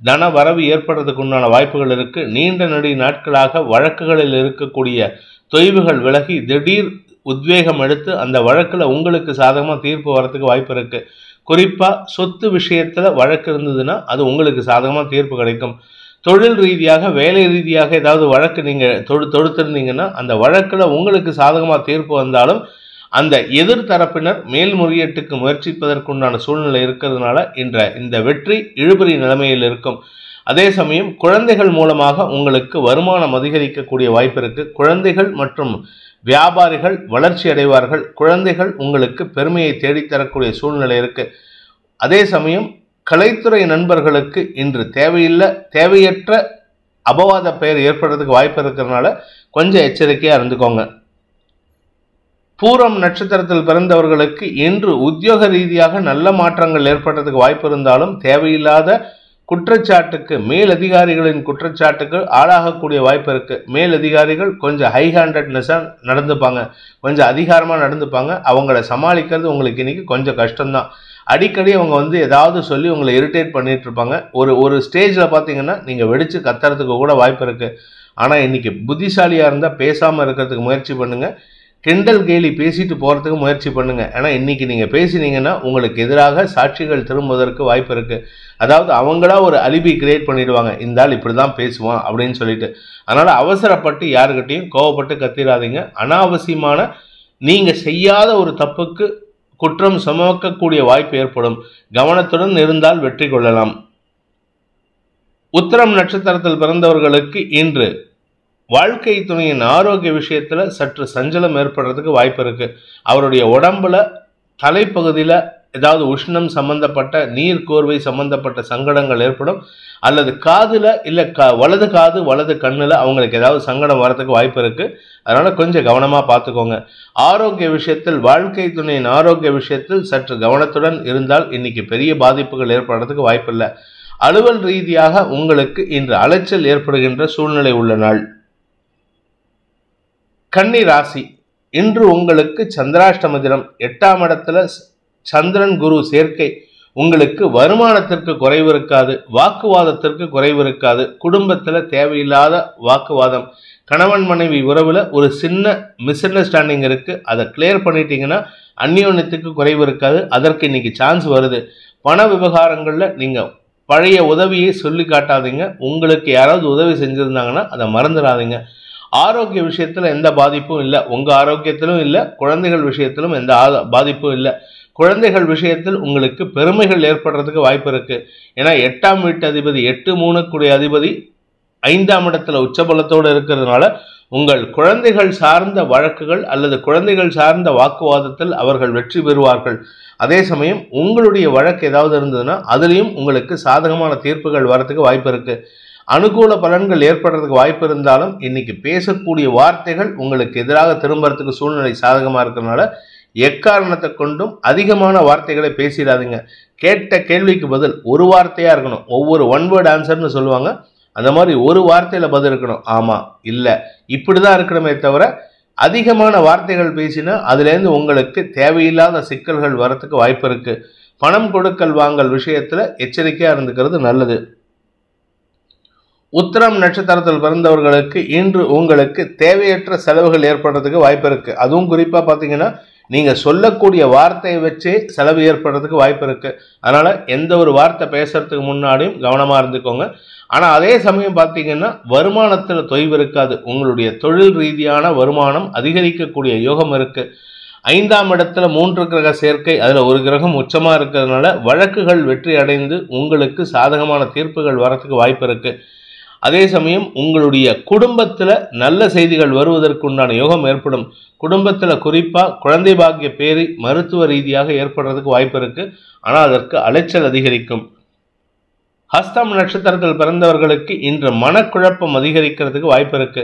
தன வரவு ஏற்படுறதுக்கு உண்டான வாய்ப்புகள் இருக்கு. நீண்ட நெடு நாட்களாக வழக்குகளில் இருக்கக்கூடிய தொய்வுகள் விலகி திடீர் உத்வேகம் எடுத்து அந்த வழக்குல உங்களுக்கு சாதகமாக தீர்ப்பு வரத்துக்கு வாய்ப்பு இருக்கு. குறிப்பா சொத்து விஷயத்துல வழக்கு இருந்ததுன்னா அது உங்களுக்கு சாதகமாக தீர்ப்பு கிடைக்கும். தொழில் ரீதியாக, வேலை ரீதியாக ஏதாவது வழக்கு நீங்க தொடுத்திருந்தீங்கன்னா அந்த வழக்குல உங்களுக்கு சாதகமாக தீர்ப்பு வந்தாலும் அந்த எதிர்தரப்பினர் மேல்முறையீட்டுக்கு முயற்சிப்பதற்குண்டான சூழ்நிலை இருக்கிறதுனால இந்த வெற்றி இழுபறி நிலைமையில் இருக்கும். அதே சமயம் குழந்தைகள் மூலமாக உங்களுக்கு வருமானம் அதிகரிக்கக்கூடிய வாய்ப்பு இருக்கு. குழந்தைகள் மற்றும் வியாபாரிகள் வளர்ச்சி அடைவார்கள். குழந்தைகள் உங்களுக்கு பெருமையை தேடித்தரக்கூடிய சூழ்நிலை இருக்கு. அதே சமயம் கலைத்துறை நண்பர்களுக்கு இன்று தேவையற்ற அபவாத பெயர் ஏற்படுறதுக்கு வாய்ப்பு இருக்கிறதுனால கொஞ்சம் எச்சரிக்கையா இருந்துக்கோங்க. பூரம் நட்சத்திரத்தில் பிறந்தவர்களுக்கு இன்று உத்தியோக ரீதியாக நல்ல மாற்றங்கள் ஏற்படுறதுக்கு வாய்ப்பு இருந்தாலும் தேவையில்லாத குற்றச்சாட்டுக்கு, மேலதிகாரிகளின் குற்றச்சாட்டுக்கு ஆளாகக்கூடிய வாய்ப்பு இருக்கு. மேலதிகாரிகள் கொஞ்சம் ஹை ஹேண்டட்னஸா நடந்துப்பாங்க, கொஞ்சம் அதிகாரமா நடந்துப்பாங்க. அவங்கள சமாளிக்கிறது உங்களுக்கு இன்னைக்கு கொஞ்சம் கஷ்டம்தான். அடிக்கடி அவங்க ஏதாவது சொல்லி உங்களை இரிட்டேட் பண்ணிட்டு இருப்பாங்க. ஒரு ஸ்டேஜில் பார்த்தீங்கன்னா நீங்கள் வெடிச்சு கத்துறதுக்கு கூட வாய்ப்பு இருக்கு. ஆனால் இன்னைக்கு புத்திசாலியாக இருந்தால் பேசாமல் இருக்கிறதுக்கு முயற்சி பண்ணுங்க. கிண்டல் கேலி பேசிட்டு போகிறதுக்கு முயற்சி பண்ணுங்க. ஏன்னா இன்னைக்கு நீங்கள் பேசினீங்கன்னா உங்களுக்கு எதிராக சாட்சிகள் திரும்புவதற்கு வாய்ப்பு இருக்கு. அதாவது அவங்களா ஒரு அலிபி கிரியேட் பண்ணிடுவாங்க, இந்த ஆள் இப்படி தான் பேசுவான் அப்படின்னு சொல்லிட்டு. அதனால அவசரப்பட்டு யாருக்கிட்டையும் கோவப்பட்டு கத்திராதீங்க. அனாவசியமான நீங்க செய்யாத ஒரு தப்புக்கு குற்றம் சுமக்கக்கூடிய வாய்ப்பு ஏற்படும். கவனத்துடன் இருந்தால் வெற்றி கொள்ளலாம். உத்திரம் நட்சத்திரத்தில் பிறந்தவர்களுக்கு இன்று வாழ்க்கை துணையின் ஆரோக்கிய விஷயத்துல சற்று சஞ்சலம் ஏற்படுறதுக்கு வாய்ப்பு இருக்கு. அவருடைய உடம்புல தலைப்பகுதியில ஏதாவது உஷ்ணம் சம்பந்தப்பட்ட நீர் கோர்வை சம்பந்தப்பட்ட சங்கடங்கள் ஏற்படும். அல்லது காதுல இல்ல வலது காது வலது கண்ணுல அவங்களுக்கு ஏதாவது சங்கடம் வரதுக்கு வாய்ப்பு இருக்கு. அதனால கொஞ்சம் கவனமா பார்த்துக்கோங்க. ஆரோக்கிய விஷயத்தில், வாழ்க்கை துணையின் ஆரோக்கிய விஷயத்தில் சற்று கவனத்துடன் இருந்தால் இன்னைக்கு பெரிய பாதிப்புகள் ஏற்படுறதுக்கு வாய்ப்பு இல்லை. அலுவல் ரீதியாக உங்களுக்கு இன்று அலைச்சல் ஏற்படுகின்ற சூழ்நிலை உள்ள நாள். கன்னி ராசி, இன்று உங்களுக்கு சந்திராஷ்டம தினம். 8ஆம் இடத்துல சந்திரன் குரு சேர்க்கை. உங்களுக்கு வருமானத்திற்கு குறைவு இருக்காது, வாக்குவாதத்திற்கு குறைவு இருக்காது. குடும்பத்துல தேவையில்லாத வாக்குவாதம், கணவன் மனைவி உறவுல ஒரு சின்ன மிஸ் அண்டர்ஸ்டாண்டிங் இருக்கு. அதை கிளியர் பண்ணிட்டீங்கன்னா அந்யோன்யத்துக்கு குறைவு இருக்காது. அதற்கு இன்னைக்கு சான்ஸ் வருது. பண விவகாரங்கள்ல நீங்க பழைய உதவியை சொல்லி காட்டாதீங்க. உங்களுக்கு யாராவது உதவி செஞ்சிருந்தாங்கன்னா அதை மறந்துடாதீங்க. ஆரோக்கிய விஷயத்துல எந்த பாதிப்பும் இல்லை. உங்க ஆரோக்கியத்திலும் இல்லை, குழந்தைகள் விஷயத்திலும் எந்த பாதிப்பும் இல்லை. குழந்தைகள் விஷயத்தில் உங்களுக்கு பெருமைகள் ஏற்படுறதுக்கு வாய்ப்பு இருக்கு. ஏன்னா 8ஆம் வீட்டு அதிபதி 8-3 கூடிய அதிபதி 5ஆம் இடத்துல உச்சபலத்தோடு இருக்கிறதுனால உங்கள் குழந்தைகள் சார்ந்த வழக்குகள் அல்லது குழந்தைகள் சார்ந்த வாக்குவாதத்தில் அவர்கள் வெற்றி பெறுவார்கள். அதே சமயம் உங்களுடைய வழக்கு ஏதாவது இருந்ததுன்னா அதுலேயும் உங்களுக்கு சாதகமான தீர்ப்புகள் வரதுக்கு வாய்ப்பு இருக்கு. அனுகூல பலன்கள் ஏற்படுறதுக்கு வாய்ப்பு இருந்தாலும் இன்னைக்கு பேசக்கூடிய வார்த்தைகள் உங்களுக்கு எதிராக திரும்புறதுக்கு சூழ்நிலை சாதகமாக இருக்கிறதுனால எக்காரணத்தை கொண்டும் அதிகமான வார்த்தைகளை பேசிடாதீங்க. கேட்ட கேள்விக்கு பதில் ஒரு வார்த்தையா இருக்கணும். ஒவ்வொரு ஒன் வேர்ட் ஆன்சர்னு சொல்லுவாங்க, அந்த மாதிரி ஒரு வார்த்தையில பதில் இருக்கணும். ஆமா, இல்லை, இப்படிதான் இருக்கணுமே தவிர அதிகமான வார்த்தைகள் பேசினா அதுலேருந்து உங்களுக்கு தேவையில்லாத சிக்கல்கள் வரத்துக்கு வாய்ப்பு இருக்கு. பணம் கொடுக்கல் வாங்கல் விஷயத்துல எச்சரிக்கையா இருந்துக்கிறது நல்லது. உத்திரம் நட்சத்திரத்தில் பிறந்தவர்களுக்கு இன்று உங்களுக்கு தேவையற்ற செலவுகள் ஏற்படுறதுக்கு வாய்ப்பு இருக்கு. அதுவும் குறிப்பா பாத்தீங்கன்னா நீங்க சொல்லக்கூடிய வார்த்தையை வச்சே செலவு ஏற்படுறதுக்கு வாய்ப்பு இருக்கு. அதனால எந்த ஒரு வார்த்தை பேசுறதுக்கு முன்னாடியும் கவனமா இருந்துக்கோங்க. ஆனா அதே சமயம் பார்த்தீங்கன்னா வருமானத்துல தொய்வு இருக்காது. உங்களுடைய தொழில் ரீதியான வருமானம் அதிகரிக்கக்கூடிய யோகம் இருக்கு. 5ஆம் இடத்துல 3 கிரக சேர்க்கை, அதுல ஒரு கிரகம் உச்சமா இருக்கிறதுனால வழக்குகள் வெற்றி அடைந்து உங்களுக்கு சாதகமான தீர்ப்புகள் வரத்துக்கு வாய்ப்பு இருக்கு. அதே சமயம் உங்களுடைய குடும்பத்துல நல்ல செய்திகள் வருவதற்குண்டான யோகம் ஏற்படும். குடும்பத்துல குறிப்பா குழந்தை பாக்கிய பேரி மருத்துவ ரீதியாக ஏற்படுறதுக்கு வாய்ப்பு இருக்கு. ஆனால் அதற்கு அலைச்சல் அதிகரிக்கும். ஹஸ்தம் நட்சத்திரத்தில் பிறந்தவர்களுக்கு இன்று மனக்குழப்பம் அதிகரிக்கிறதுக்கு வாய்ப்பு இருக்கு.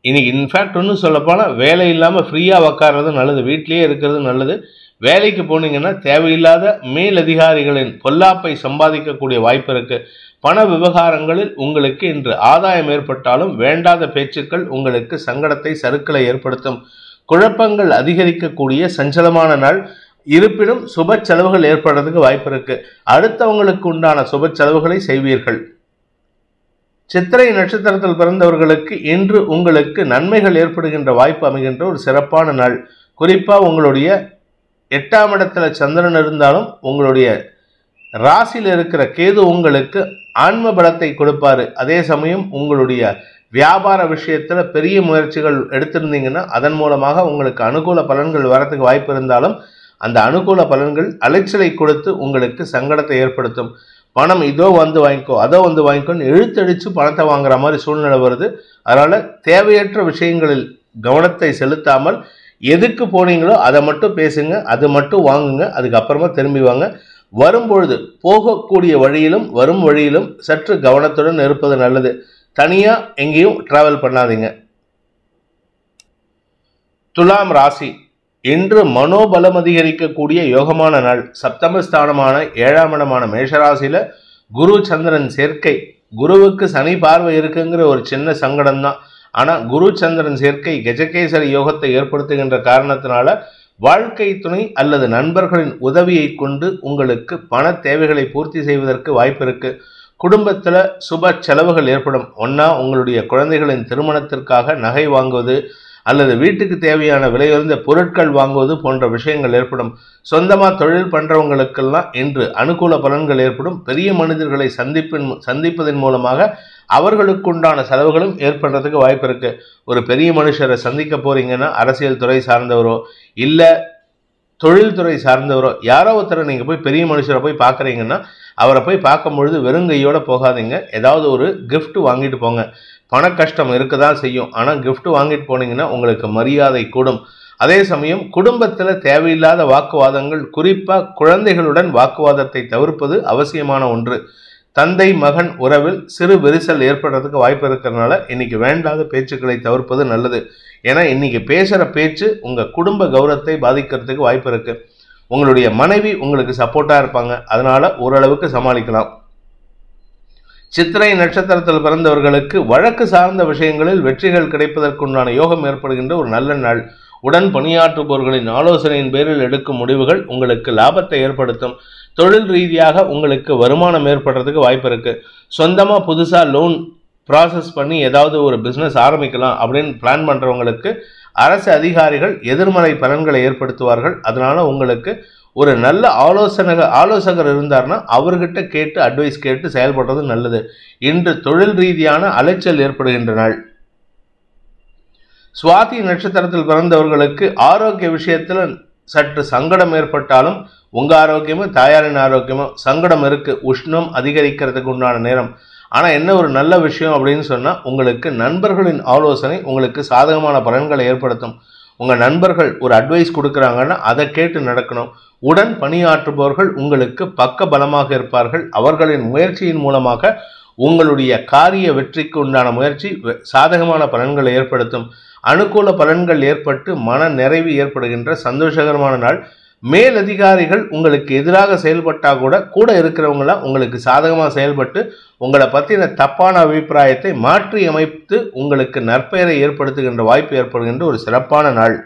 இன்னைக்கு இன்ஃபேக்ட் ஒன்றும் சொல்லப்போனா வேலை இல்லாம ஃப்ரீயா உக்காடுறது நல்லது, வீட்டிலேயே இருக்கிறது நல்லது. வேலைக்கு போனீங்கன்னா தேவையில்லாத மேலதிகாரிகளின் பொல்லாப்பை சம்பாதிக்கக்கூடிய வாய்ப்பு இருக்கு. பண விவகாரங்களில் உங்களுக்கு இன்று ஆதாயம் ஏற்பட்டாலும் வேண்டாத பேச்சுக்கள் உங்களுக்கு சங்கடத்தை சறுக்கலை ஏற்படுத்தும். குழப்பங்கள் அதிகரிக்கக்கூடிய சஞ்சலமான நாள். இருப்பினும் சுப செலவுகள் ஏற்படுறதுக்கு வாய்ப்பு இருக்கு. அடுத்தவங்களுக்கு உண்டான சுப செலவுகளை செய்வீர்கள். சித்திரை நட்சத்திரத்தில் பிறந்தவர்களுக்கு இன்று உங்களுக்கு நன்மைகள் ஏற்படுகின்ற வாய்ப்பு அமைகின்ற ஒரு சிறப்பான நாள். குறிப்பா உங்களுடைய 8ஆம் இடத்துல சந்திரன் இருந்தாலும் உங்களுடைய ராசியில் இருக்கிற கேது உங்களுக்கு ஆன்ம பலத்தை கொடுப்பாரு. அதே சமயம் உங்களுடைய வியாபார விஷயத்துல பெரிய முயற்சிகள் எடுத்திருந்தீங்கன்னா அதன் மூலமாக உங்களுக்கு அனுகூல பலன்கள் வரத்துக்கு வாய்ப்பு இருந்தாலும் அந்த அனுகூல பலன்கள் அலைச்சலை கொடுத்து உங்களுக்கு சங்கடத்தை ஏற்படுத்தும். பணம் இதோ வந்து வாங்கிக்கோ, அதோ வந்து வாங்கிக்கோன்னு இழுத்தடிச்சு பணத்தை வாங்குற மாதிரி சூழ்நிலை வருது. அதனால தேவையற்ற விஷயங்களில் கவனத்தை செலுத்தாமல் எதுக்கு போனீங்களோ அதை மட்டும் பேசுங்க, அது மட்டும் வாங்குங்க, அதுக்கப்புறமா திரும்பி வாங்க. வரும்பொழுது போகக்கூடிய வழியிலும் வரும் வழியிலும் சற்று கவனத்துடன் இருப்பது நல்லது. தனியா எங்கேயும் டிராவல் பண்ணாதீங்க. துலாம் ராசி, இன்று மனோபலம் அதிகரிக்கக்கூடிய யோகமான நாள். சப்தமஸ்தானமான 7ஆம் இடமான மேஷராசியில குரு சந்திரன் சேர்க்கை. குருவுக்கு சனி பார்வை இருக்குங்கிற ஒரு சின்ன சங்கடம் தான். ஆனா குரு சந்திரன் சேர்க்கை கஜகேசரி யோகத்தை ஏற்படுத்துகின்ற காரணத்தினால வாழ்க்கை துணை அல்லது நண்பர்களின் உதவியை கொண்டு உங்களுக்கு பண தேவைகளை பூர்த்தி செய்வதற்கு வாய்ப்பு இருக்கு. குடும்பத்துல சுப செலவுகள் ஏற்படும். ஒன்னா உங்களுடைய குழந்தைகளின் திருமணத்திற்காக நகை வாங்குவது அல்லது வீட்டுக்கு தேவையான விலையுயர்ந்த பொருட்கள் வாங்குவது போன்ற விஷயங்கள் ஏற்படும். சொந்தமா தொழில் பண்றவங்களுக்கெல்லாம் இன்று அனுகூல பலன்கள் ஏற்படும். பெரிய மனிதர்களை சந்திப்பதன் மூலமாக அவர்களுக்குண்டான செலவுகளும் ஏற்படுறதுக்கு வாய்ப்பு இருக்கு. ஒரு பெரிய மனுஷரை சந்திக்க போறீங்கன்னா அரசியல் துறை சார்ந்தவரோ இல்ல தொழில்துறை சார்ந்தவரோ யாரோ ஒருத்தரை நீங்க போய் பெரிய மனுஷரை போய் பார்க்குறீங்கன்னா அவரை போய் பார்க்கும் பொழுது வெறுங்கையோட போகாதீங்க. ஏதாவது ஒரு கிஃப்ட் வாங்கிட்டு போங்க. பண கஷ்டம் இருக்கதான் செய்யும், ஆனால் கிஃப்ட் வாங்கிட்டு போனீங்கன்னா உங்களுக்கு மரியாதை கூடும். அதே சமயம் குடும்பத்தில் தேவையில்லாத வாக்குவாதங்கள், குறிப்பாக குழந்தைகளுடன் வாக்குவாதத்தை தவிர்ப்பது அவசியமான ஒன்று. தந்தை மகன் உறவில் சிறு விரிசல் ஏற்படுறதுக்கு வாய்ப்பு இருக்கிறதுனால இன்னைக்கு வேண்டாத பேச்சுக்களை தவிர்ப்பது நல்லது. ஏன்னா இன்னைக்கு பேசுகிற பேச்சு உங்கள் குடும்ப கௌரவத்தை பாதிக்கிறதுக்கு வாய்ப்பு இருக்கு. உங்களுடைய மனைவி உங்களுக்கு சப்போர்ட்டாக இருப்பாங்க, அதனால ஓரளவுக்கு சமாளிக்கலாம். சித்திரை நட்சத்திரத்தில் பிறந்தவர்களுக்கு வழக்கு சார்ந்த விஷயங்களில் வெற்றிகள் கிடைப்பதற்குண்டான யோகம் ஏற்படுகின்ற ஒரு நல்ல நாள். உடன் பணியாற்றுபவர்களின் ஆலோசனையின் பேரில் எடுக்கும் முடிவுகள் உங்களுக்கு லாபத்தை ஏற்படுத்தும். தொழில் ரீதியாக உங்களுக்கு வருமானம் ஏற்படுறதுக்கு வாய்ப்பு இருக்கு. சொந்தமாக புதுசாக லோன் ப்ராசஸ் பண்ணி ஏதாவது ஒரு பிஸ்னஸ் ஆரம்பிக்கலாம் அப்படின்னு பிளான் பண்ணுறவங்களுக்கு அரசு அதிகாரிகள் எதிர்மறை பலன்களை ஏற்படுத்துவார்கள். அதனால உங்களுக்கு ஒரு நல்ல ஆலோசகர் இருந்தார்னா அவர்கிட்ட கேட்டு அட்வைஸ் கேட்டு செயல்படுறது நல்லது. இன்று தொழில் ரீதியான அலைச்சல் ஏற்படுகின்ற நாள். சுவாதி நட்சத்திரத்தில் பிறந்தவர்களுக்கு ஆரோக்கிய விஷயத்தில் சற்று சங்கடம் ஏற்பட்டாலும் உங்க ஆரோக்கியமும் தாயாரின் ஆரோக்கியமும் சங்கடம் இருக்கு. உஷ்ணம் அதிகரிக்கிறதுக்கு உண்டான நேரம். ஆனால் என்ன ஒரு நல்ல விஷயம் அப்படின்னு சொன்னால், உங்களுக்கு நண்பர்களின் ஆலோசனை உங்களுக்கு சாதகமான பலன்களை ஏற்படுத்தும். உங்கள் நண்பர்கள் ஒரு அட்வைஸ் கொடுக்குறாங்கன்னா அதை கேட்டு நடக்கணும். உடன் பணியாற்றுபவர்கள் உங்களுக்கு பக்க பலமாக இருப்பார்கள். அவர்களின் முயற்சியின் மூலமாக உங்களுடைய காரிய வெற்றிக்கு உண்டான முயற்சி சாதகமான பலன்களை ஏற்படுத்தும். அனுகூல பலன்கள் ஏற்பட்டு மன நிறைவு ஏற்படுகின்ற சந்தோஷகரமான நாள். மேலதிகாரிகள் உங்களுக்கு எதிராக செயல்பட்டா கூட இருக்கிறவங்களாம் உங்களுக்கு சாதகமாக செயல்பட்டு உங்களை பற்றின தப்பான அபிப்பிராயத்தை மாற்றி அமைத்து உங்களுக்கு நற்பெயரை ஏற்படுத்துகின்ற வாய்ப்பு ஏற்படுகின்ற ஒரு சிறப்பான நாள்.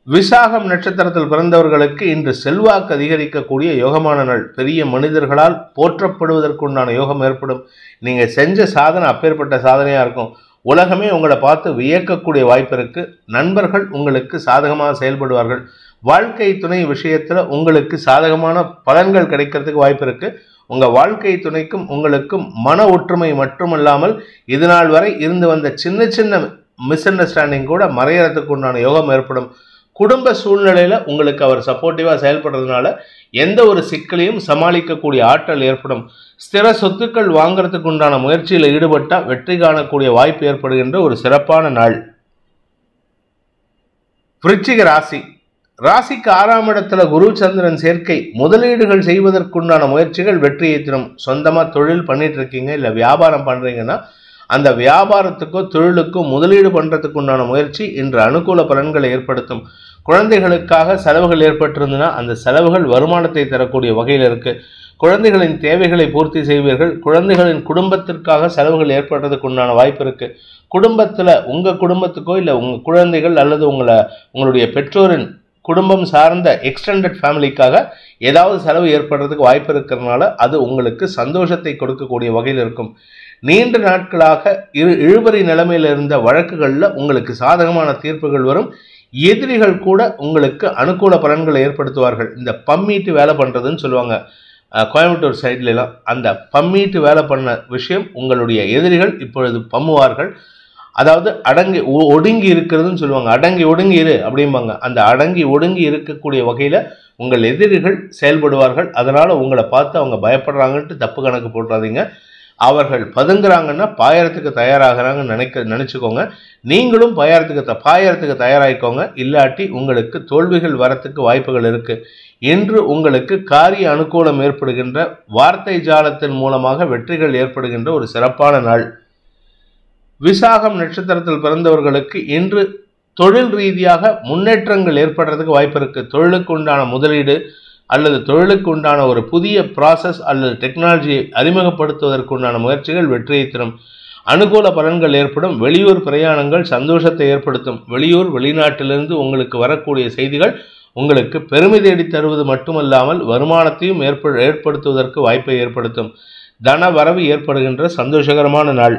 விசாகம் நட்சத்திரத்தில் பிறந்தவர்களுக்கு இன்று செல்வாக்கு அதிகரிக்கக்கூடிய யோகமான நாள். பெரிய மனிதர்களால் போற்றப்படுவதற்குண்டான யோகம் ஏற்படும். நீங்கள் செஞ்ச சாதனை அப்பேற்பட்ட சாதனையாக இருக்கும். உலகமே உங்களை பார்த்து வியக்கக்கூடிய வாய்ப்பு இருக்கு. நண்பர்கள் உங்களுக்கு சாதகமாக செயல்படுவார்கள். வாழ்க்கை துணை விஷயத்தில் உங்களுக்கு சாதகமான பலன்கள் கிடைக்கிறதுக்கு வாய்ப்பு இருக்கு. உங்கள் வாழ்க்கை துணைக்கும் உங்களுக்கும் மன ஒற்றுமை மட்டுமல்லாமல் இதுநாள் வரை இருந்து வந்த சின்ன சின்ன மிஸ் அண்டர்ஸ்டாண்டிங் கூட மறையறதுக்கு உண்டான யோகம் ஏற்படும். குடும்ப சூழ்நிலையில் உங்களுக்கு அவர் சப்போர்ட்டிவாக செயல்படுறதுனால எந்த ஒரு சிக்கலையும் சமாளிக்கக்கூடிய ஆற்றல் ஏற்படும். ஸ்திர சொத்துக்கள் வாங்கிறதுக்கு உண்டான முயற்சியில் ஈடுபட்டால் வெற்றி காணக்கூடிய வாய்ப்பு ஏற்படுகின்ற ஒரு சிறப்பான நாள். விருச்சிக ராசி. ராசிக்கு 6ஆம் இடத்துல குரு சந்திரன் சேர்க்கை. முதலீடுகள் செய்வதற்குண்டான முயற்சிகள் வெற்றியை தரும். சொந்தமாக தொழில் பண்ணிட்டு இருக்கீங்க, இல்லை வியாபாரம் பண்ணுறீங்கன்னா அந்த வியாபாரத்துக்கோ தொழிலுக்கோ முதலீடு பண்ணுறதுக்கு உண்டான முயற்சி இன்று அனுகூல பலன்களை ஏற்படுத்தும். குழந்தைகளுக்காக செலவுகள் ஏற்பட்டிருந்ததுன்னா அந்த செலவுகள் வருமானத்தை தரக்கூடிய வகையில் இருக்குது. குழந்தைகளின் தேவைகளை பூர்த்தி செய்வீர்கள். குழந்தைகளின் குடும்பத்திற்காக செலவுகள் ஏற்படுறதுக்கு உண்டான வாய்ப்பு இருக்குது. குடும்பத்தில் உங்கள் குடும்பத்துக்கோ இல்லை உங்கள் குழந்தைகள் அல்லது உங்களுடைய பெற்றோரின் குடும்பம் சார்ந்த எக்ஸ்டெண்டட் ஃபேமிலிக்காக ஏதாவது செலவு ஏற்படுறதுக்கு வாய்ப்பு இருக்கிறதுனால அது உங்களுக்கு சந்தோஷத்தை கொடுக்கக்கூடிய வகையில் இருக்கும். நீண்ட நாட்களாக இழுபறி நிலைமையில் இருந்த வழக்குகளில் உங்களுக்கு சாதகமான தீர்ப்புகள் வரும். எதிரிகள் கூட உங்களுக்கு அனுகூல பலன்களை ஏற்படுத்துவார்கள். இந்த பம்மீட்டு வேலை பண்ணுறதுன்னு சொல்லுவாங்க கோயம்புத்தூர் சைட்லாம். அந்த பம்மீட்டு வேலை பண்ண விஷயம் உங்களுடைய எதிரிகள் இப்பொழுது பம்முவார்கள். அதாவது ஒடுங்கி இருக்கிறதுன்னு சொல்லுவாங்க. அடங்கி ஒடுங்கி இரு அப்படிம்பாங்க. அந்த அடங்கி ஒடுங்கி இருக்கக்கூடிய வகையில் உங்கள் எதிரிகள் செயல்படுவார்கள். அதனால் உங்களை பார்த்து அவங்க பயப்படுறாங்கன்ட்டு தப்பு கணக்கு போட்டுறாதீங்க. அவர்கள் பதுங்குறாங்கன்னா பாயறதுக்கு தயாராகிறாங்கன்னு நினச்சிக்கோங்க. நீங்களும் பாயறதுக்கு தயாராகிக்கோங்க. இல்லாட்டி உங்களுக்கு தோல்விகள் வரத்துக்கு வாய்ப்புகள் இருக்குது. இன்று உங்களுக்கு காரிய அனுகூலம் ஏற்படுகின்ற வார்த்தை ஜாலத்தின் மூலமாக வெற்றிகள் ஏற்படுகின்ற ஒரு சிறப்பான நாள். விசாகம் நட்சத்திரத்தில் பிறந்தவர்களுக்கு இன்று தொழில் ரீதியாக முன்னேற்றங்கள் ஏற்படுறதுக்கு வாய்ப்பு இருக்குது. தொழிலுக்கு உண்டான முதலீடு அல்லது தொழிலுக்கு உண்டான ஒரு புதிய ப்ராசஸ் அல்லது டெக்னாலஜியை அறிமுகப்படுத்துவதற்கு உண்டான முயற்சிகள் வெற்றியை தரும். அனுகூல பலன்கள் ஏற்படும். வெளியூர் பிரயாணங்கள் சந்தோஷத்தை ஏற்படுத்தும். வெளிநாட்டிலிருந்து உங்களுக்கு வரக்கூடிய செய்திகள் உங்களுக்கு பெருமை தேடி தருவது மட்டுமல்லாமல் வருமானத்தையும் ஏற்படுத்துவதற்கு வாய்ப்பை ஏற்படுத்தும். தன வரவு ஏற்படுகின்ற சந்தோஷகரமான நாள்.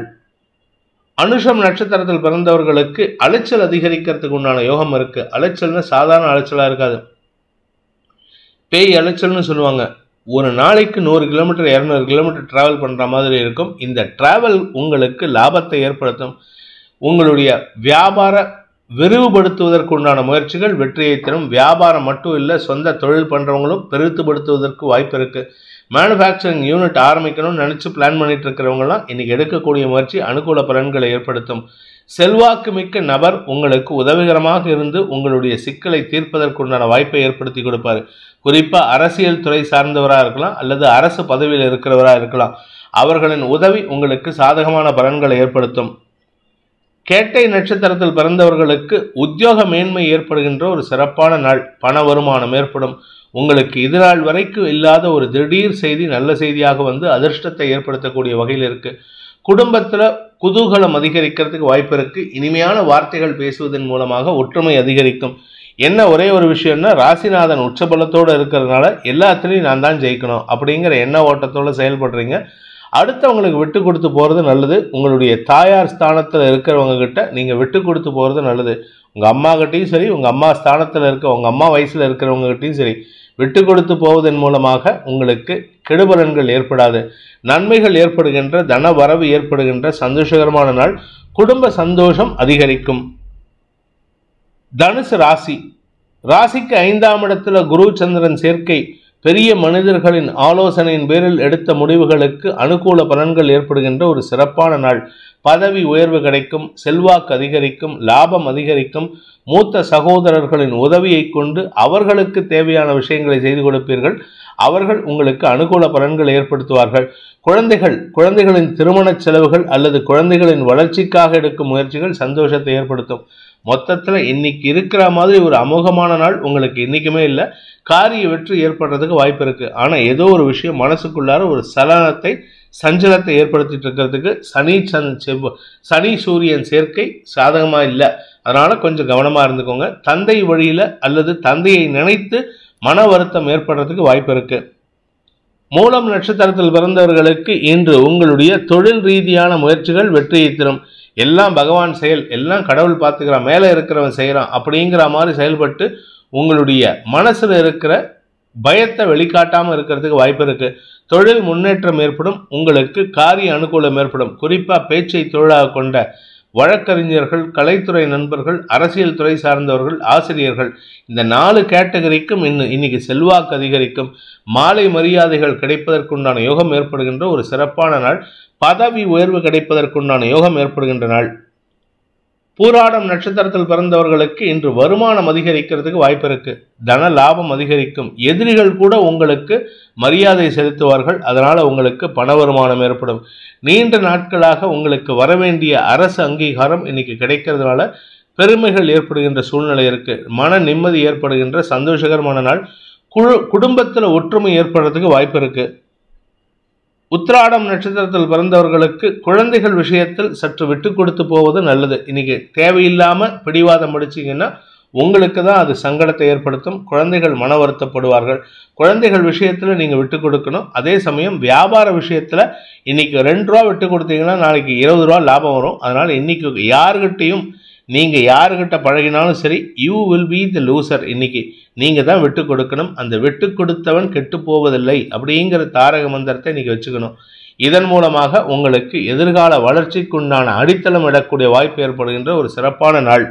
அனுஷம் நட்சத்திரத்தில் பிறந்தவர்களுக்கு அலைச்சல் அதிகரிக்கிறதுக்கு உண்டான யோகம் இருக்கு. அலைச்சல்னா சாதாரண அலைச்சலாக இருக்காது. பேய் அலைச்சல்னு சொல்லுவாங்க. ஒரு நாளைக்கு 100 கிலோமீட்டர் 200 கிலோமீட்டர் டிராவல் பண்ணுற மாதிரி இருக்கும். இந்த டிராவல் உங்களுக்கு லாபத்தை ஏற்படுத்தும். உங்களுடைய வியாபார விரிவுபடுத்துவதற்கு உண்டான முயற்சிகள் வெற்றியை தரும். வியாபாரம் மட்டும் இல்லை, சொந்த தொழில் பண்ணுறவங்களும் பெருத்துப்படுத்துவதற்கு வாய்ப்பு இருக்குது. மேனுஃபேக்சரிங் யூனிட் ஆரம்பிக்கணும்னு நினச்சி பிளான் பண்ணிட்டு இருக்கிறவங்களாம் இன்றைக்கி எடுக்கக்கூடிய முயற்சி அனுகூல பலன்களை ஏற்படுத்தும். செல்வாக்கு மிக்க நபர் உங்களுக்கு உதவிகரமாக இருந்து உங்களுடைய சிக்கலை தீர்ப்பதற்குண்டான வாய்ப்பை ஏற்படுத்தி கொடுப்பார். குறிப்பாக அரசியல் துறை சார்ந்தவராக இருக்கலாம் அல்லது அரசு பதவியில் இருக்கிறவராக இருக்கலாம். அவர்களின் உதவி உங்களுக்கு சாதகமான பலன்களை ஏற்படுத்தும். கேட்டை நட்சத்திரத்தில் பிறந்தவர்களுக்கு உத்தியோக மேன்மை ஏற்படுகின்ற ஒரு சிறப்பான நாள். பண வருமானம் ஏற்படும். உங்களுக்கு இதுநாள் வரைக்கும் இல்லாத ஒரு திடீர் செய்தி நல்ல செய்தியாக வந்து அதிர்ஷ்டத்தை ஏற்படுத்தக்கூடிய வகையில் இருக்கு. குடும்பத்தில் குதூகலம் அதிகரிக்கிறதுக்கு வாய்ப்பு இருக்கு. இனிமையான வார்த்தைகள் பேசுவதன் மூலமாக ஒற்றுமை அதிகரிக்கும். என்ன ஒரே ஒரு விஷயம்னா, ராசிநாதன் உச்சபலத்தோடு இருக்கிறதுனால எல்லாத்துலேயும் நான் தான் ஜெயிக்கணும் அப்படிங்கிற எண்ண ஓட்டத்தோடு செயல்படுறீங்க. அடுத்தவங்களுக்கு விட்டு கொடுத்து போகிறது நல்லது. உங்களுடைய தாயார் ஸ்தானத்தில் இருக்கிறவங்க கிட்ட நீங்கள் விட்டு கொடுத்து போகிறது நல்லது. உங்கள் அம்மா கிட்டையும் சரி, உங்கள் அம்மா ஸ்தானத்தில் இருக்க உங்கள் அம்மா வயசில் இருக்கிறவங்க கிட்டையும் சரி, விட்டு கொடுத்து போவதன் மூலமாக உங்களுக்கு கெடுபலன்கள் ஏற்படாது. நன்மைகள் ஏற்படுகின்ற, தன வரவு ஏற்படுகின்ற சந்தோஷகரமான நாள். குடும்ப சந்தோஷம் அதிகரிக்கும். தனுசு ராசி. ராசிக்கு 5ஆம் இடத்துல குரு சந்திரன் சேர்க்கை பெரிய மனிதர்களின் ஆலோசனையின் பேரில் எடுத்த முடிவுகளுக்கு அனுகூல பலன்கள் ஏற்படுகின்ற ஒரு சிறப்பான நாள். பதவி உயர்வு கிடைக்கும், செல்வாக்கு அதிகரிக்கும், லாபம் அதிகரிக்கும். மூத்த சகோதரர்களின் உதவியை கொண்டு அவர்களுக்கு தேவையான விஷயங்களை செய்து கொடுப்பீர்கள். அவர்கள் உங்களுக்கு அனுகூல பலன்கள் ஏற்படுத்துவார்கள். குழந்தைகளின் திருமண செலவுகள் அல்லது குழந்தைகளின் வளர்ச்சிக்காக எடுக்கும் முயற்சிகள் சந்தோஷத்தை ஏற்படுத்தும். மொத்தத்தில் இன்னைக்கு இருக்கிற மாதிரி ஒரு அமோகமான நாள் உங்களுக்கு இன்னைக்குமே இல்லை. காரிய வெற்றி ஏற்படுறதுக்கு வாய்ப்பு இருக்கு. ஆனால் ஏதோ ஒரு விஷயம் மனசுக்குள்ளார ஒரு சஞ்சலத்தை ஏற்படுத்திட்டு இருக்கிறதுக்கு சனி சூரியன் சேர்க்கை சாதகமாக இல்லை. அதனால கொஞ்சம் கவனமாக இருந்துக்கோங்க. தந்தை வழியில் அல்லது தந்தையை நினைத்து மன வருத்தம் ஏற்படுறதுக்கு வாய்ப்பு இருக்கு. மூலம் நட்சத்திரத்தில் பிறந்தவர்களுக்கு இன்று உங்களுடைய தொழில் ரீதியான முயற்சிகள் வெற்றியை தரும். எல்லாம் பகவான் செயல், எல்லாம் கடவுள் பார்த்துக்கிறான், மேலே இருக்கிறவன் செய்கிறான் அப்படிங்கிற மாதிரி செயல்பட்டு உங்களுடைய மனசில் இருக்கிற பயத்தை வெளிக்காட்டாமல் இருக்கிறதுக்கு வாய்ப்பு இருக்கு. தொழில் முன்னேற்றம் ஏற்படும். உங்களுக்கு காரிய அனுகூலம் ஏற்படும். குறிப்பாக பேச்சை தொழிலாக கொண்ட வழக்கறிஞர்கள், கலைத்துறை நண்பர்கள், அரசியல் துறை சார்ந்தவர்கள், ஆசிரியர்கள், இந்த 4 கேட்டகரிக்கும் இன்னைக்கு செல்வாக்கு அதிகரிக்கும். மாலை மரியாதைகள் கிடைப்பதற்குண்டான யோகம் ஏற்படுகின்ற ஒரு சிறப்பான நாள். பதவி உயர்வு கிடைப்பதற்குண்டான யோகம் ஏற்படுகின்ற நாள். பூராடம் நட்சத்திரத்தில் பிறந்தவர்களுக்கு இன்று வருமானம் அதிகரிக்கிறதுக்கு வாய்ப்பு இருக்கு. தன லாபம் அதிகரிக்கும். எதிரிகள் கூட உங்களுக்கு மரியாதை செலுத்துவார்கள். அதனால உங்களுக்கு பண வருமானம் ஏற்படும். நீண்ட நாட்களாக உங்களுக்கு வரவேண்டிய அரசு அங்கீகாரம் இன்னைக்கு கிடைக்கிறதுனால பெருமைகள் ஏற்படுகின்ற சூழ்நிலை இருக்கு. மன நிம்மதி ஏற்படுகின்ற சந்தோஷகரமான நாள். குடும்பத்தில் ஒற்றுமை ஏற்படுறதுக்கு வாய்ப்பு இருக்கு. உத்திராடம் நட்சத்திரத்தில் பிறந்தவர்களுக்கு குழந்தைகள் விஷயத்தில் சற்று விட்டு கொடுத்து போவது நல்லது. இன்னைக்கு தேவையில்லாமல் பிடிவாதம் முடிச்சிங்கன்னா உங்களுக்கு தான் அது சங்கடத்தை ஏற்படுத்தும். குழந்தைகள் மன வருத்தப்படுவார்கள். குழந்தைகள் விஷயத்தில் நீங்கள் விட்டு கொடுக்கணும். அதே சமயம் வியாபார விஷயத்தில் இன்னைக்கு 2 ரூபா விட்டு கொடுத்தீங்கன்னா நாளைக்கு 20 ரூபா லாபம் வரும். அதனால் இன்னைக்கு யாருக்கிட்டையும் நீங்கள் யாருக்கிட்ட பழகினாலும் சரி, you will be the loser. இன்னைக்கு நீங்கள் தான் விட்டு கொடுக்கணும். அந்த விட்டு கொடுத்தவன் கெட்டு போவதில்லை அப்படிங்கிற தாரக மந்திரத்தை இன்னைக்கு வச்சுக்கணும். இதன் மூலமாக உங்களுக்கு எதிர்கால வளர்ச்சிக்குண்டான அடித்தளம் இடக்கூடிய வாய்ப்பு ஏற்படுகின்ற ஒரு சிறப்பான நாள்.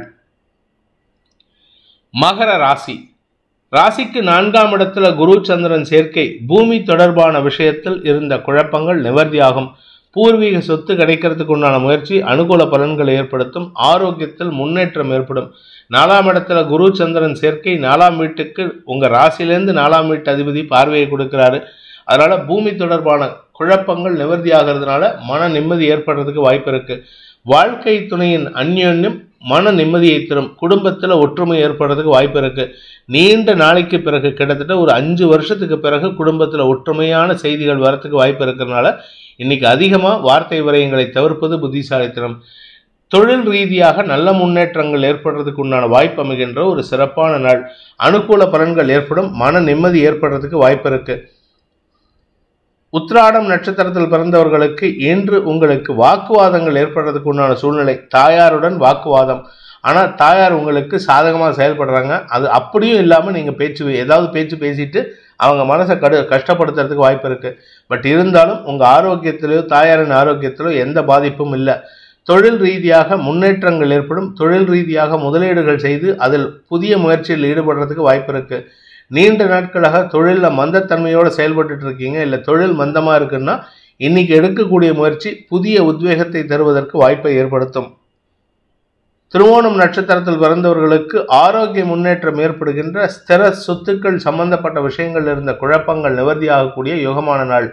மகர ராசி. ராசிக்கு 4ஆம் இடத்துல குரு சந்திரன் சேர்க்கை பூமி தொடர்பான விஷயத்தில் இருந்த குழப்பங்கள் நிவர்த்தியாகும். பூர்வீக சொத்து கிடைக்கிறதுக்கு உண்டான முயற்சி அனுகூல பலன்களை ஏற்படுத்தும். ஆரோக்கியத்தில் முன்னேற்றம் ஏற்படும். 4ஆம் இடத்துல குரு சந்திரன் சேர்க்கை 4ஆம் வீட்டுக்கு உங்கள் ராசியிலேருந்து 4ஆம் வீட்டு அதிபதி பார்வையை கொடுக்குறாரு. அதனால் பூமி தொடர்பான குழப்பங்கள் நிவர்த்தி ஆகிறதுனால மன நிம்மதி ஏற்படுறதுக்கு வாய்ப்பு இருக்குது. வாழ்க்கை துணையின் அந்யோன்யம் மன நிம்மதியை தரும். குடும்பத்தில் ஒற்றுமை ஏற்படுறதுக்கு வாய்ப்பு இருக்குது. நீண்ட நாளைக்கு பிறகு கிட்டத்தட்ட ஒரு 5 வருஷத்துக்கு பிறகு குடும்பத்தில் ஒற்றுமையான செய்திகள் வரத்துக்கு வாய்ப்பு இருக்கிறதுனால இன்னைக்கு அதிகமாக வார்த்தை விரயங்களை தவிர்ப்பது புத்திசாலித்தனம். தொழில் ரீதியாக நல்ல முன்னேற்றங்கள் ஏற்படுறதுக்கு உண்டான வாய்ப்பு அமைகின்ற ஒரு சிறப்பான நாள். அனுகூல பலன்கள் ஏற்படும். மன நிம்மதி ஏற்படுறதுக்கு வாய்ப்பு இருக்கு. உத்திராடம் நட்சத்திரத்தில் பிறந்தவர்களுக்கு இன்று உங்களுக்கு வாக்குவாதங்கள் ஏற்படுறதுக்கு உண்டான சூழ்நிலை. தாயாருடன் வாக்குவாதம். ஆனால் தாயார் உங்களுக்கு சாதகமாக செயல்படுறாங்க. அது அப்படியும் இல்லாமல் நீங்கள் ஏதாவது பேச்சு பேசிட்டு அவங்க மனசை கஷ்டப்படுத்துறதுக்கு வாய்ப்பு இருக்குது. பட் இருந்தாலும் உங்கள் ஆரோக்கியத்திலோ தாயாரின் ஆரோக்கியத்திலோ எந்த பாதிப்பும் இல்லை. தொழில் ரீதியாக முன்னேற்றங்கள் ஏற்படும். தொழில் ரீதியாக முதலீடுகள் செய்து அதில் புதிய முயற்சியில் ஈடுபடுறதுக்கு வாய்ப்பு இருக்குது. நீண்ட நாட்களாக தொழிலில் மந்தத்தன்மையோடு செயல்பட்டு இருக்கீங்க, இல்லை தொழில் மந்தமாக இருக்குன்னா இன்னைக்கு எடுக்கக்கூடிய முயற்சி புதிய உத்வேகத்தை தருவதற்கு வாய்ப்பை ஏற்படுத்தும். திருவோணம் நட்சத்திரத்தில் பிறந்தவர்களுக்கு ஆரோக்கிய முன்னேற்றம் ஏற்படுகின்ற ஸ்திர சொத்துக்கள் சம்பந்தப்பட்ட விஷயங்கள் இருந்த குழப்பங்கள் நிவர்த்தியாகக்கூடிய யோகமான நாள்.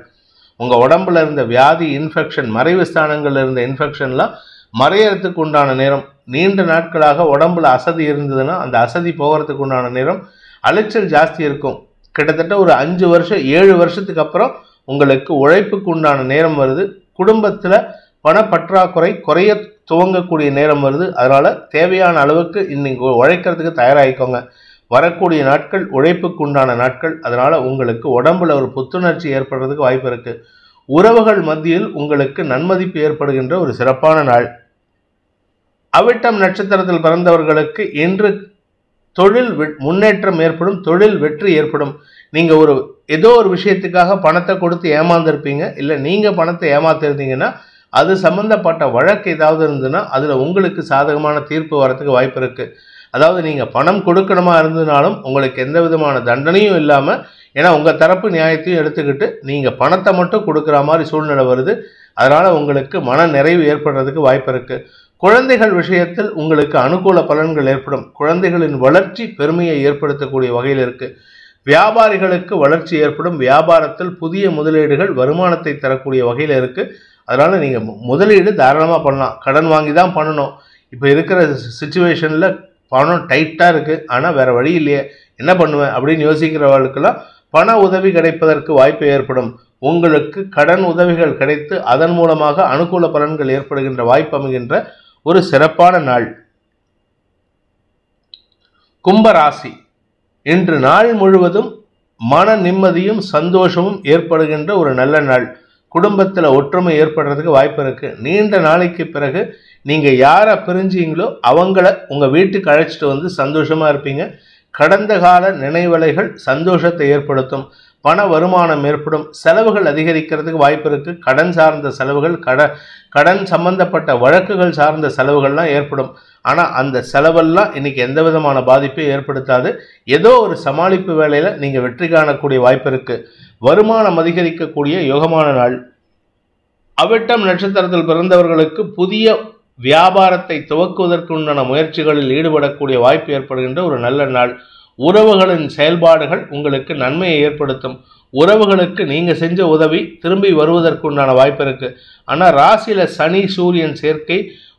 உங்க உடம்புல இருந்த வியாதி, இன்ஃபெக்ஷன், மறைவு ஸ்தானங்கள்ல இருந்த இன்ஃபெக்ஷன்லாம் மறையறதுக்கு உண்டான நேரம். நீண்ட நாட்களாக உடம்புல அசதி இருந்ததுன்னா அந்த அசதி போகிறதுக்கு உண்டான நேரம். அலைச்சல் ஜாஸ்தி இருக்கும். கிட்டத்தட்ட ஒரு 5 வருஷம் 7 வருஷத்துக்கு அப்புறம் உங்களுக்கு உழைப்புக்கு உண்டான நேரம் வருது. குடும்பத்துல பணப்பற்றாக்குறை குறைய துவங்கக்கூடிய நேரம் வருது. அதனால தேவையான அளவுக்கு இன்னைக்கு உழைக்கிறதுக்கு தயாராகிக்கோங்க. வரக்கூடிய நாட்கள் உழைப்புக்கு உண்டான நாட்கள். அதனால உங்களுக்கு உடம்புல ஒரு புத்துணர்ச்சி ஏற்படுறதுக்கு வாய்ப்பு இருக்கு. உறவுகள் மத்தியில் உங்களுக்கு நன்மதிப்பு ஏற்படுகின்ற ஒரு சிறப்பான நாள். அவிட்டம் நட்சத்திரத்தில் பிறந்தவர்களுக்கு இன்று தொழில் முன்னேற்றம் ஏற்படும், தொழில் வெற்றி ஏற்படும். நீங்க ஏதோ ஒரு விஷயத்துக்காக பணத்தை கொடுத்து ஏமாந்துருப்பீங்க, இல்லை நீங்க பணத்தை ஏமாத்திருந்தீங்கன்னா அது சம்பந்தப்பட்ட வழக்கு ஏதாவது இருந்ததுன்னா அதுல உங்களுக்கு சாதகமான தீர்ப்பு வரத்துக்கு வாய்ப்பு இருக்கு. அதாவது நீங்க பணம் கொடுக்கணுமா இருந்ததுனாலும் உங்களுக்கு எந்த விதமான தண்டனையும் இல்லாம, ஏன்னா உங்க தரப்பு நியாயத்தையும் எடுத்துக்கிட்டு நீங்க பணத்தை மட்டும் கொடுக்குற மாதிரி சூழ்நிலை வருது. அதனால உங்களுக்கு மன நிறைவு ஏற்படுறதுக்கு வாய்ப்பு இருக்கு. குழந்தைகள் விஷயத்தில் உங்களுக்கு அனுகூல பலன்கள் ஏற்படும். குழந்தைகளின் வளர்ச்சி பெருமையை ஏற்படுத்தக்கூடிய வகையில் இருக்கு. வியாபாரிகளுக்கு வளர்ச்சி ஏற்படும். வியாபாரத்தில் புதிய முதலீடுகள் வருமானத்தை தரக்கூடிய வகையில் இருக்கு. அதனால நீங்க முதலீடு தாராளமா பண்ணலாம். கடன் வாங்கி தான் பண்ணணும். இப்போ இருக்கிற சிச்சுவேஷன்ல பணம் டைட்டா இருக்கு, ஆனா வேற வழி இல்லையே, என்ன பண்ணுவேன் அப்படின்னு யோசிக்கிறவர்களுக்கெல்லாம் பண உதவி கிடைப்பதற்கு வாய்ப்பு ஏற்படும். உங்களுக்கு கடன் உதவிகள் கிடைத்து அதன் மூலமாக அனுகூல பலன்கள் ஏற்படுகின்ற வாய்ப்பு அமைகின்ற ஒரு சிறப்பான நாள். கும்பராசி. இன்று நாள் முழுவதும் மன நிம்மதியும் சந்தோஷமும் ஏற்படுகின்ற ஒரு நல்ல நாள். குடும்பத்தில் ஒற்றுமை ஏற்படுறதுக்கு வாய்ப்பு இருக்கு. நீண்ட நாளைக்கு பிறகு நீங்க யாரை பிரிஞ்சீங்களோ அவங்கள உங்க வீட்டுக்கு அழைச்சிட்டு வந்து சந்தோஷமா இருப்பீங்க. கடந்த கால நினைவலைகள் சந்தோஷத்தை ஏற்படுத்தும். பண வருமானம் ஏற்படும். செலவுகள் அதிகரிக்கிறதுக்கு வாய்ப்பு இருக்கு. கடன் சார்ந்த செலவுகள், கடன் சம்பந்தப்பட்ட வழக்குகள் சார்ந்த செலவுகள்லாம் ஏற்படும். ஆனா அந்த செலவெல்லாம் இன்னைக்கு எந்த விதமான பாதிப்பையும் ஏற்படுத்தாது. ஏதோ ஒரு சமாளிப்பு வேலையில நீங்க வெற்றி காணக்கூடிய வாய்ப்பு இருக்கு. வருமானம் அதிகரிக்கக்கூடிய யோகமான நாள். அவிட்டம் நட்சத்திரத்தில் பிறந்தவர்களுக்கு புதிய வியாபாரத்தை துவக்குவதற்கு உண்டான முயற்சிகளில் ஈடுபடக்கூடிய வாய்ப்பு ஏற்படுகின்ற ஒரு நல்ல நாள். உறவுகளின் செயல்பாடுகள் உங்களுக்கு நன்மையை ஏற்படுத்தும். உறவுகளுக்கு நீங்க செஞ்ச உதவி திரும்பி வருவதற்குண்டான வாய்ப்பு இருக்கு. ஆனா ராசியில சனி சூரியன் சேர்க்கை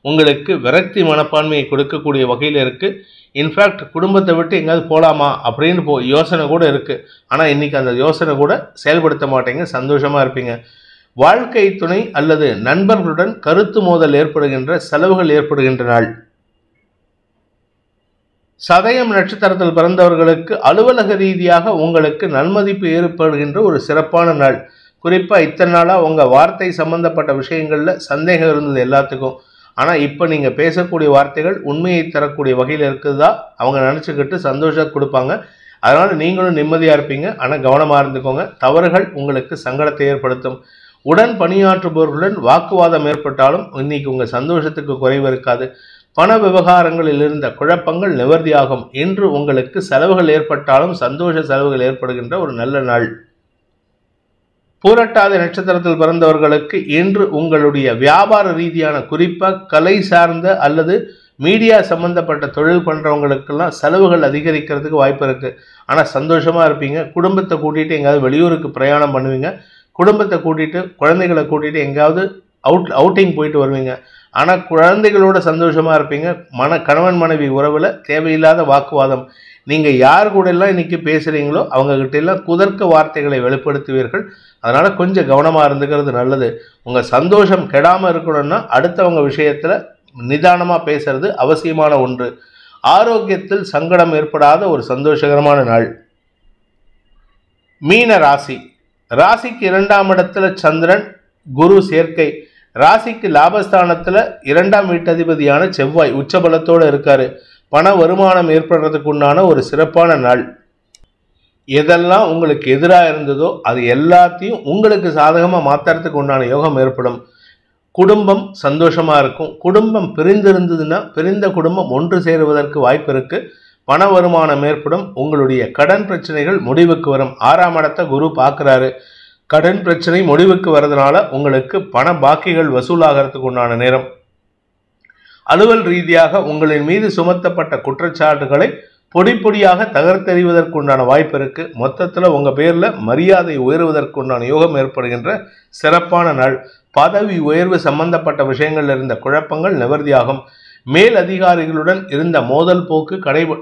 உங்களுக்கு விரக்தி மனப்பான்மையை கொடுக்கக்கூடிய வகையில் இருக்கு. இன்ஃபேக்ட் குடும்பத்தை விட்டு எங்கேயாவது போகலாமா அப்படின்னு யோசனை கூட இருக்கு. ஆனா இன்னைக்கு அந்த யோசனை கூட செயல்படுத்த மாட்டீங்க, சந்தோஷமா இருப்பீங்க. வாழ்க்கை துணை அல்லது நண்பர்களுடன் கருத்து மோதல் ஏற்படுகின்ற, செலவுகள் ஏற்படுகின்ற நாள். சதயம் நட்சத்திரத்தில் பிறந்தவர்களுக்கு அலுவலக ரீதியாக உங்களுக்கு நன்மதிப்பு ஏற்படுகின்ற ஒரு சிறப்பான நாள். குறிப்பா இத்தனை நாளா உங்க வார்த்தை சம்பந்தப்பட்ட விஷயங்கள்ல சந்தேகம் இருந்தது எல்லாத்துக்கும். ஆனா இப்ப நீங்க பேசக்கூடிய வார்த்தைகள் உண்மையை தரக்கூடிய வகையில் இருக்குதா அவங்க நினைச்சுக்கிட்டு சந்தோஷம் கொடுப்பாங்க. அதனால நீங்களும் நிம்மதியா இருப்பீங்க. ஆனா கவனமா இருந்துக்கோங்க. தவறுகள் உங்களுக்கு சங்கடத்தை ஏற்படுத்தும். உடன் பணியாற்றுபவர்களுடன் வாக்குவாதம் ஏற்பட்டாலும் இன்னைக்கு உங்க சந்தோஷத்துக்கு குறைவு இருக்காது. பண விவகாரங்களில் இருந்த குழப்பங்கள் நிவர்த்தியாகும். இன்று உங்களுக்கு செலவுகள் ஏற்பட்டாலும் சந்தோஷ செலவுகள் ஏற்படுகின்ற ஒரு நல்ல நாள். பூரட்டாதி நட்சத்திரத்தில் பிறந்தவர்களுக்கு இன்று உங்களுடைய வியாபார ரீதியான, குறிப்பா கலை சார்ந்த அல்லது மீடியா சம்பந்தப்பட்ட தொழில் பண்றவங்களுக்கெல்லாம் செலவுகள் அதிகரிக்கிறதுக்கு வாய்ப்பு இருக்கு. ஆனா சந்தோஷமா இருப்பீங்க. குடும்பத்தை கூட்டிட்டு எங்கேயாவது வெளியூருக்கு பிரயாணம் பண்ணுவீங்க. குடும்பத்தை கூட்டிட்டு குழந்தைகளை கூட்டிட்டு எங்கேயாவது அவுட்டிங் போயிட்டு வருவீங்க. ஆனா குழந்தைகளோட சந்தோஷமா இருப்பீங்க. கணவன் மனைவி உறவுல தேவையில்லாத வாக்குவாதம். நீங்க யார் கூட எல்லாம் இன்னைக்கு பேசுறீங்களோ அவங்க கிட்ட எல்லாம் குதர்க்க வார்த்தைகளை வெளிப்படுத்துவீர்கள். அதனால கொஞ்சம் கவனமா இருந்துக்கிறது நல்லது. உங்க சந்தோஷம் கெடாம இருக்கணும்னா அடுத்தவங்க விஷயத்துல நிதானமா பேசுறது அவசியமான ஒன்று. ஆரோக்கியத்தில் சங்கடம் ஏற்படாத ஒரு சந்தோஷகரமான நாள். மீன ராசி. ராசிக்கு 2ஆம் இடத்துல சந்திரன் குரு சேர்க்கை. ராசிக்கு லாபஸ்தானத்துல 2ஆம் வீட்டதிபதியான செவ்வாய் உச்சபலத்தோடு இருக்காரு. பண வருமானம் ஏற்படுறதுக்கு உண்டான ஒரு சிறப்பான நாள். எதெல்லாம் உங்களுக்கு எதிராக இருந்ததோ அது எல்லாத்தையும் உங்களுக்கு சாதகமா மாத்துறதுக்கு உண்டான யோகம் ஏற்படும். குடும்பம் சந்தோஷமா இருக்கும். குடும்பம் பிரிந்திருந்ததுன்னா பிரிந்த குடும்பம் ஒன்று சேருவதற்கு வாய்ப்பு இருக்கு. பண வருமானம் ஏற்படும். உங்களுடைய கடன் பிரச்சனைகள் முடிவுக்கு வரும். 6ஆம் இடத்தை குரு பார்க்கிறாரு. கடன் பிரச்சனை முடிவுக்கு வரதுனால உங்களுக்கு பண பாக்கிகள் வசூலாகிறதுக்கு உண்டான நேரம். அலுவல் ரீதியாக உங்களின் மீது சுமத்தப்பட்ட குற்றச்சாட்டுகளை பொடி பொடியாக தகர்த்தெறிவதற்குண்டான வாய்ப்பு இருக்கு. மொத்தத்தில் உங்க பேர்ல மரியாதை உயர்வதற்குண்டான யோகம் ஏற்படுகின்ற சிறப்பான நாள். பதவி உயர்வு சம்பந்தப்பட்ட விஷயங்கள்ல இருந்த குழப்பங்கள் நிவர்த்தியாகும். மேல் அதிகாரிகளுடன் இருந்த மோதல் போக்கு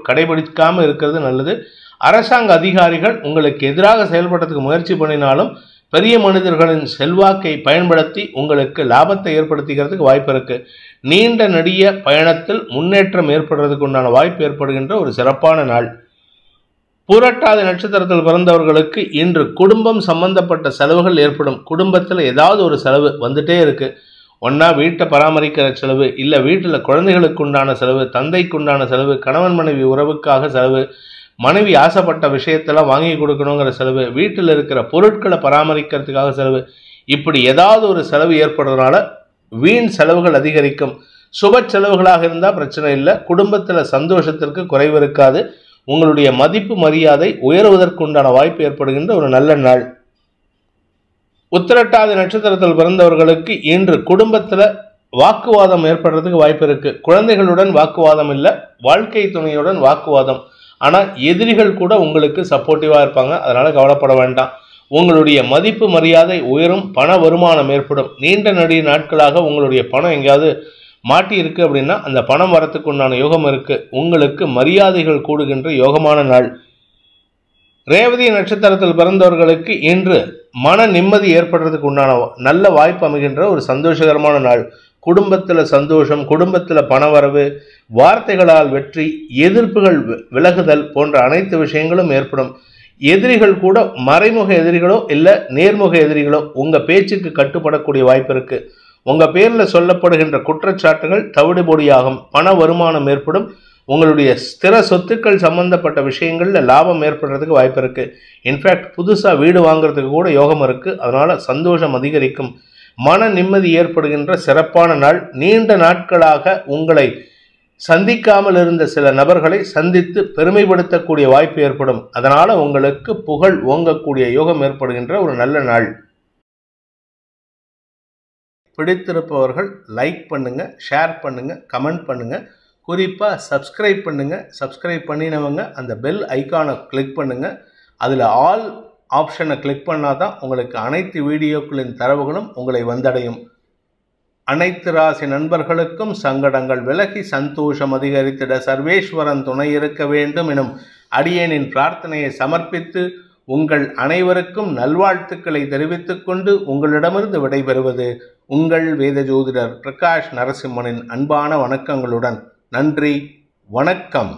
கடைபிடிக்காம இருக்கிறது நல்லது. அரசாங்க அதிகாரிகள் உங்களுக்கு எதிராக செயல்படுறதுக்கு முயற்சி பண்ணினாலும் பெரிய மனிதர்களின் செல்வாக்கை பயன்படுத்தி உங்களுக்கு லாபத்தை ஏற்படுத்திக்கிறதுக்கு வாய்ப்பு இருக்கு. நீண்ட நெடிய பயணத்தில் முன்னேற்றம் ஏற்படுறதுக்கு உண்டான வாய்ப்பு ஏற்படுகின்ற ஒரு சிறப்பான நாள். பூரட்டாதி நட்சத்திரத்தில் பிறந்தவர்களுக்கு இன்று குடும்பம் சம்பந்தப்பட்ட செலவுகள் ஏற்படும். குடும்பத்தில் ஏதாவது ஒரு செலவு வந்துட்டே இருக்கு. ஒன்னா வீட்டை பராமரிக்கிற செலவு, இல்லை வீட்டில் குழந்தைகளுக்கு உண்டான செலவு, தந்தைக்கு உண்டான செலவு, கணவன் மனைவி உறவுக்காக செலவு, மனைவி ஆசைப்பட்ட விஷயத்தெல்லாம் வாங்கி கொடுக்கணுங்கிற செலவு, வீட்டில் இருக்கிற பொருட்களை பராமரிக்கிறதுக்காக செலவு, இப்படி ஏதாவது ஒரு செலவு ஏற்படுறதுனால வீண் செலவுகள் அதிகரிக்கும். சுப செலவுகளாக இருந்தால் பிரச்சனை இல்லை. குடும்பத்தில் சந்தோஷத்திற்கு குறைவு இருக்காது. உங்களுடைய மதிப்பு மரியாதை உயர்வதற்குண்டான வாய்ப்பு ஏற்படுகின்ற ஒரு நல்ல நாள். உத்திரட்டாதி நட்சத்திரத்தில் பிறந்தவர்களுக்கு இன்று குடும்பத்தில் வாக்குவாதம் ஏற்படுறதுக்கு வாய்ப்பு இருக்கு. குழந்தைகளுடன் வாக்குவாதம் இல்லை, வாழ்க்கை துணையுடன் வாக்குவாதம். ஆனால் எதிரிகள் கூட உங்களுக்கு சப்போர்ட்டிவாக இருப்பாங்க. அதனால் கவலைப்பட வேண்டாம். உங்களுடைய மதிப்பு மரியாதை உயரும். பண வருமானம் ஏற்படும். நீண்ட நெடிய நாட்களாக உங்களுடைய பணம் எங்கேயாவது மாட்டி இருக்கு அப்படின்னா அந்த பணம் வரத்துக்கு உண்டான யோகம் இருக்கு. உங்களுக்கு மரியாதைகள் கூடுகின்ற யோகமான நாள். ரேவதி நட்சத்திரத்தில் பிறந்தவர்களுக்கு இன்று மன நிம்மதி ஏற்படுறதுக்கு உண்டான நல்ல வாய்ப்பு அமைகின்ற ஒரு சந்தோஷகரமான நாள். குடும்பத்தில் சந்தோஷம், குடும்பத்தில் பணவரவு, வார்த்தைகளால் வெற்றி, எதிர்ப்புகள் விலகுதல் போன்ற அனைத்து விஷயங்களும் ஏற்படும். எதிரிகள் கூட மறைமுக எதிரிகளோ இல்லை நேர்முக எதிரிகளோ உங்கள் பேச்சுக்கு கட்டுப்படக்கூடிய வாய்ப்பு இருக்கு. உங்கள் பேரில் சொல்லப்படுகின்ற குற்றச்சாட்டுகள் தவிடுபொடியாகும். பண வருமானம் ஏற்படும். உங்களுடைய ஸ்திர சொத்துக்கள் சம்பந்தப்பட்ட விஷயங்களில் லாபம் ஏற்படுறதுக்கு வாய்ப்பு இருக்கு. இன்ஃபேக்ட் புதுசாக வீடு வாங்குறதுக்கு கூட யோகம் இருக்கு. அதனால சந்தோஷம் அதிகரிக்கும். மன நிம்மதி ஏற்படுகின்ற சிறப்பான நாள். நீண்ட நாட்களாக உங்களை சந்திக்காமல் இருந்த சில நபர்களை சந்தித்து பெருமைப்படுத்தக்கூடிய வாய்ப்பு ஏற்படும். அதனால உங்களுக்கு புகழ் ஓங்கக்கூடிய யோகம் ஏற்படுகின்ற ஒரு நல்ல நாள். பிடித்திருப்பவர்கள் லைக் பண்ணுங்க, ஷேர் பண்ணுங்க, கமெண்ட் பண்ணுங்க. குறிப்பாக சப்ஸ்கிரைப் பண்ணுங்க. சப்ஸ்கிரைப் பண்ணினவங்க அந்த பெல் ஐக்கானை கிளிக் பண்ணுங்க. அதில் ஆல் ஆப்ஷனை கிளிக் பண்ணால் தான் உங்களுக்கு அனைத்து வீடியோக்களின் தரவுகளும் உங்களை வந்தடையும். அனைத்து ராசி நண்பர்களுக்கும் சங்கடங்கள் விலகி சந்தோஷம் அதிகரித்திட சர்வேஸ்வரன் துணை இருக்க வேண்டும் எனும் அடியேனின் பிரார்த்தனையை சமர்ப்பித்து உங்கள் அனைவருக்கும் நல்வாழ்த்துக்களை தெரிவித்துக் கொண்டு உங்களிடமிருந்து விடைபெறுவது உங்கள் வேத ஜோதிடர் பிரகாஷ் நரசிம்மனின் அன்பான வணக்கங்களுடன். நன்றி, வணக்கம்.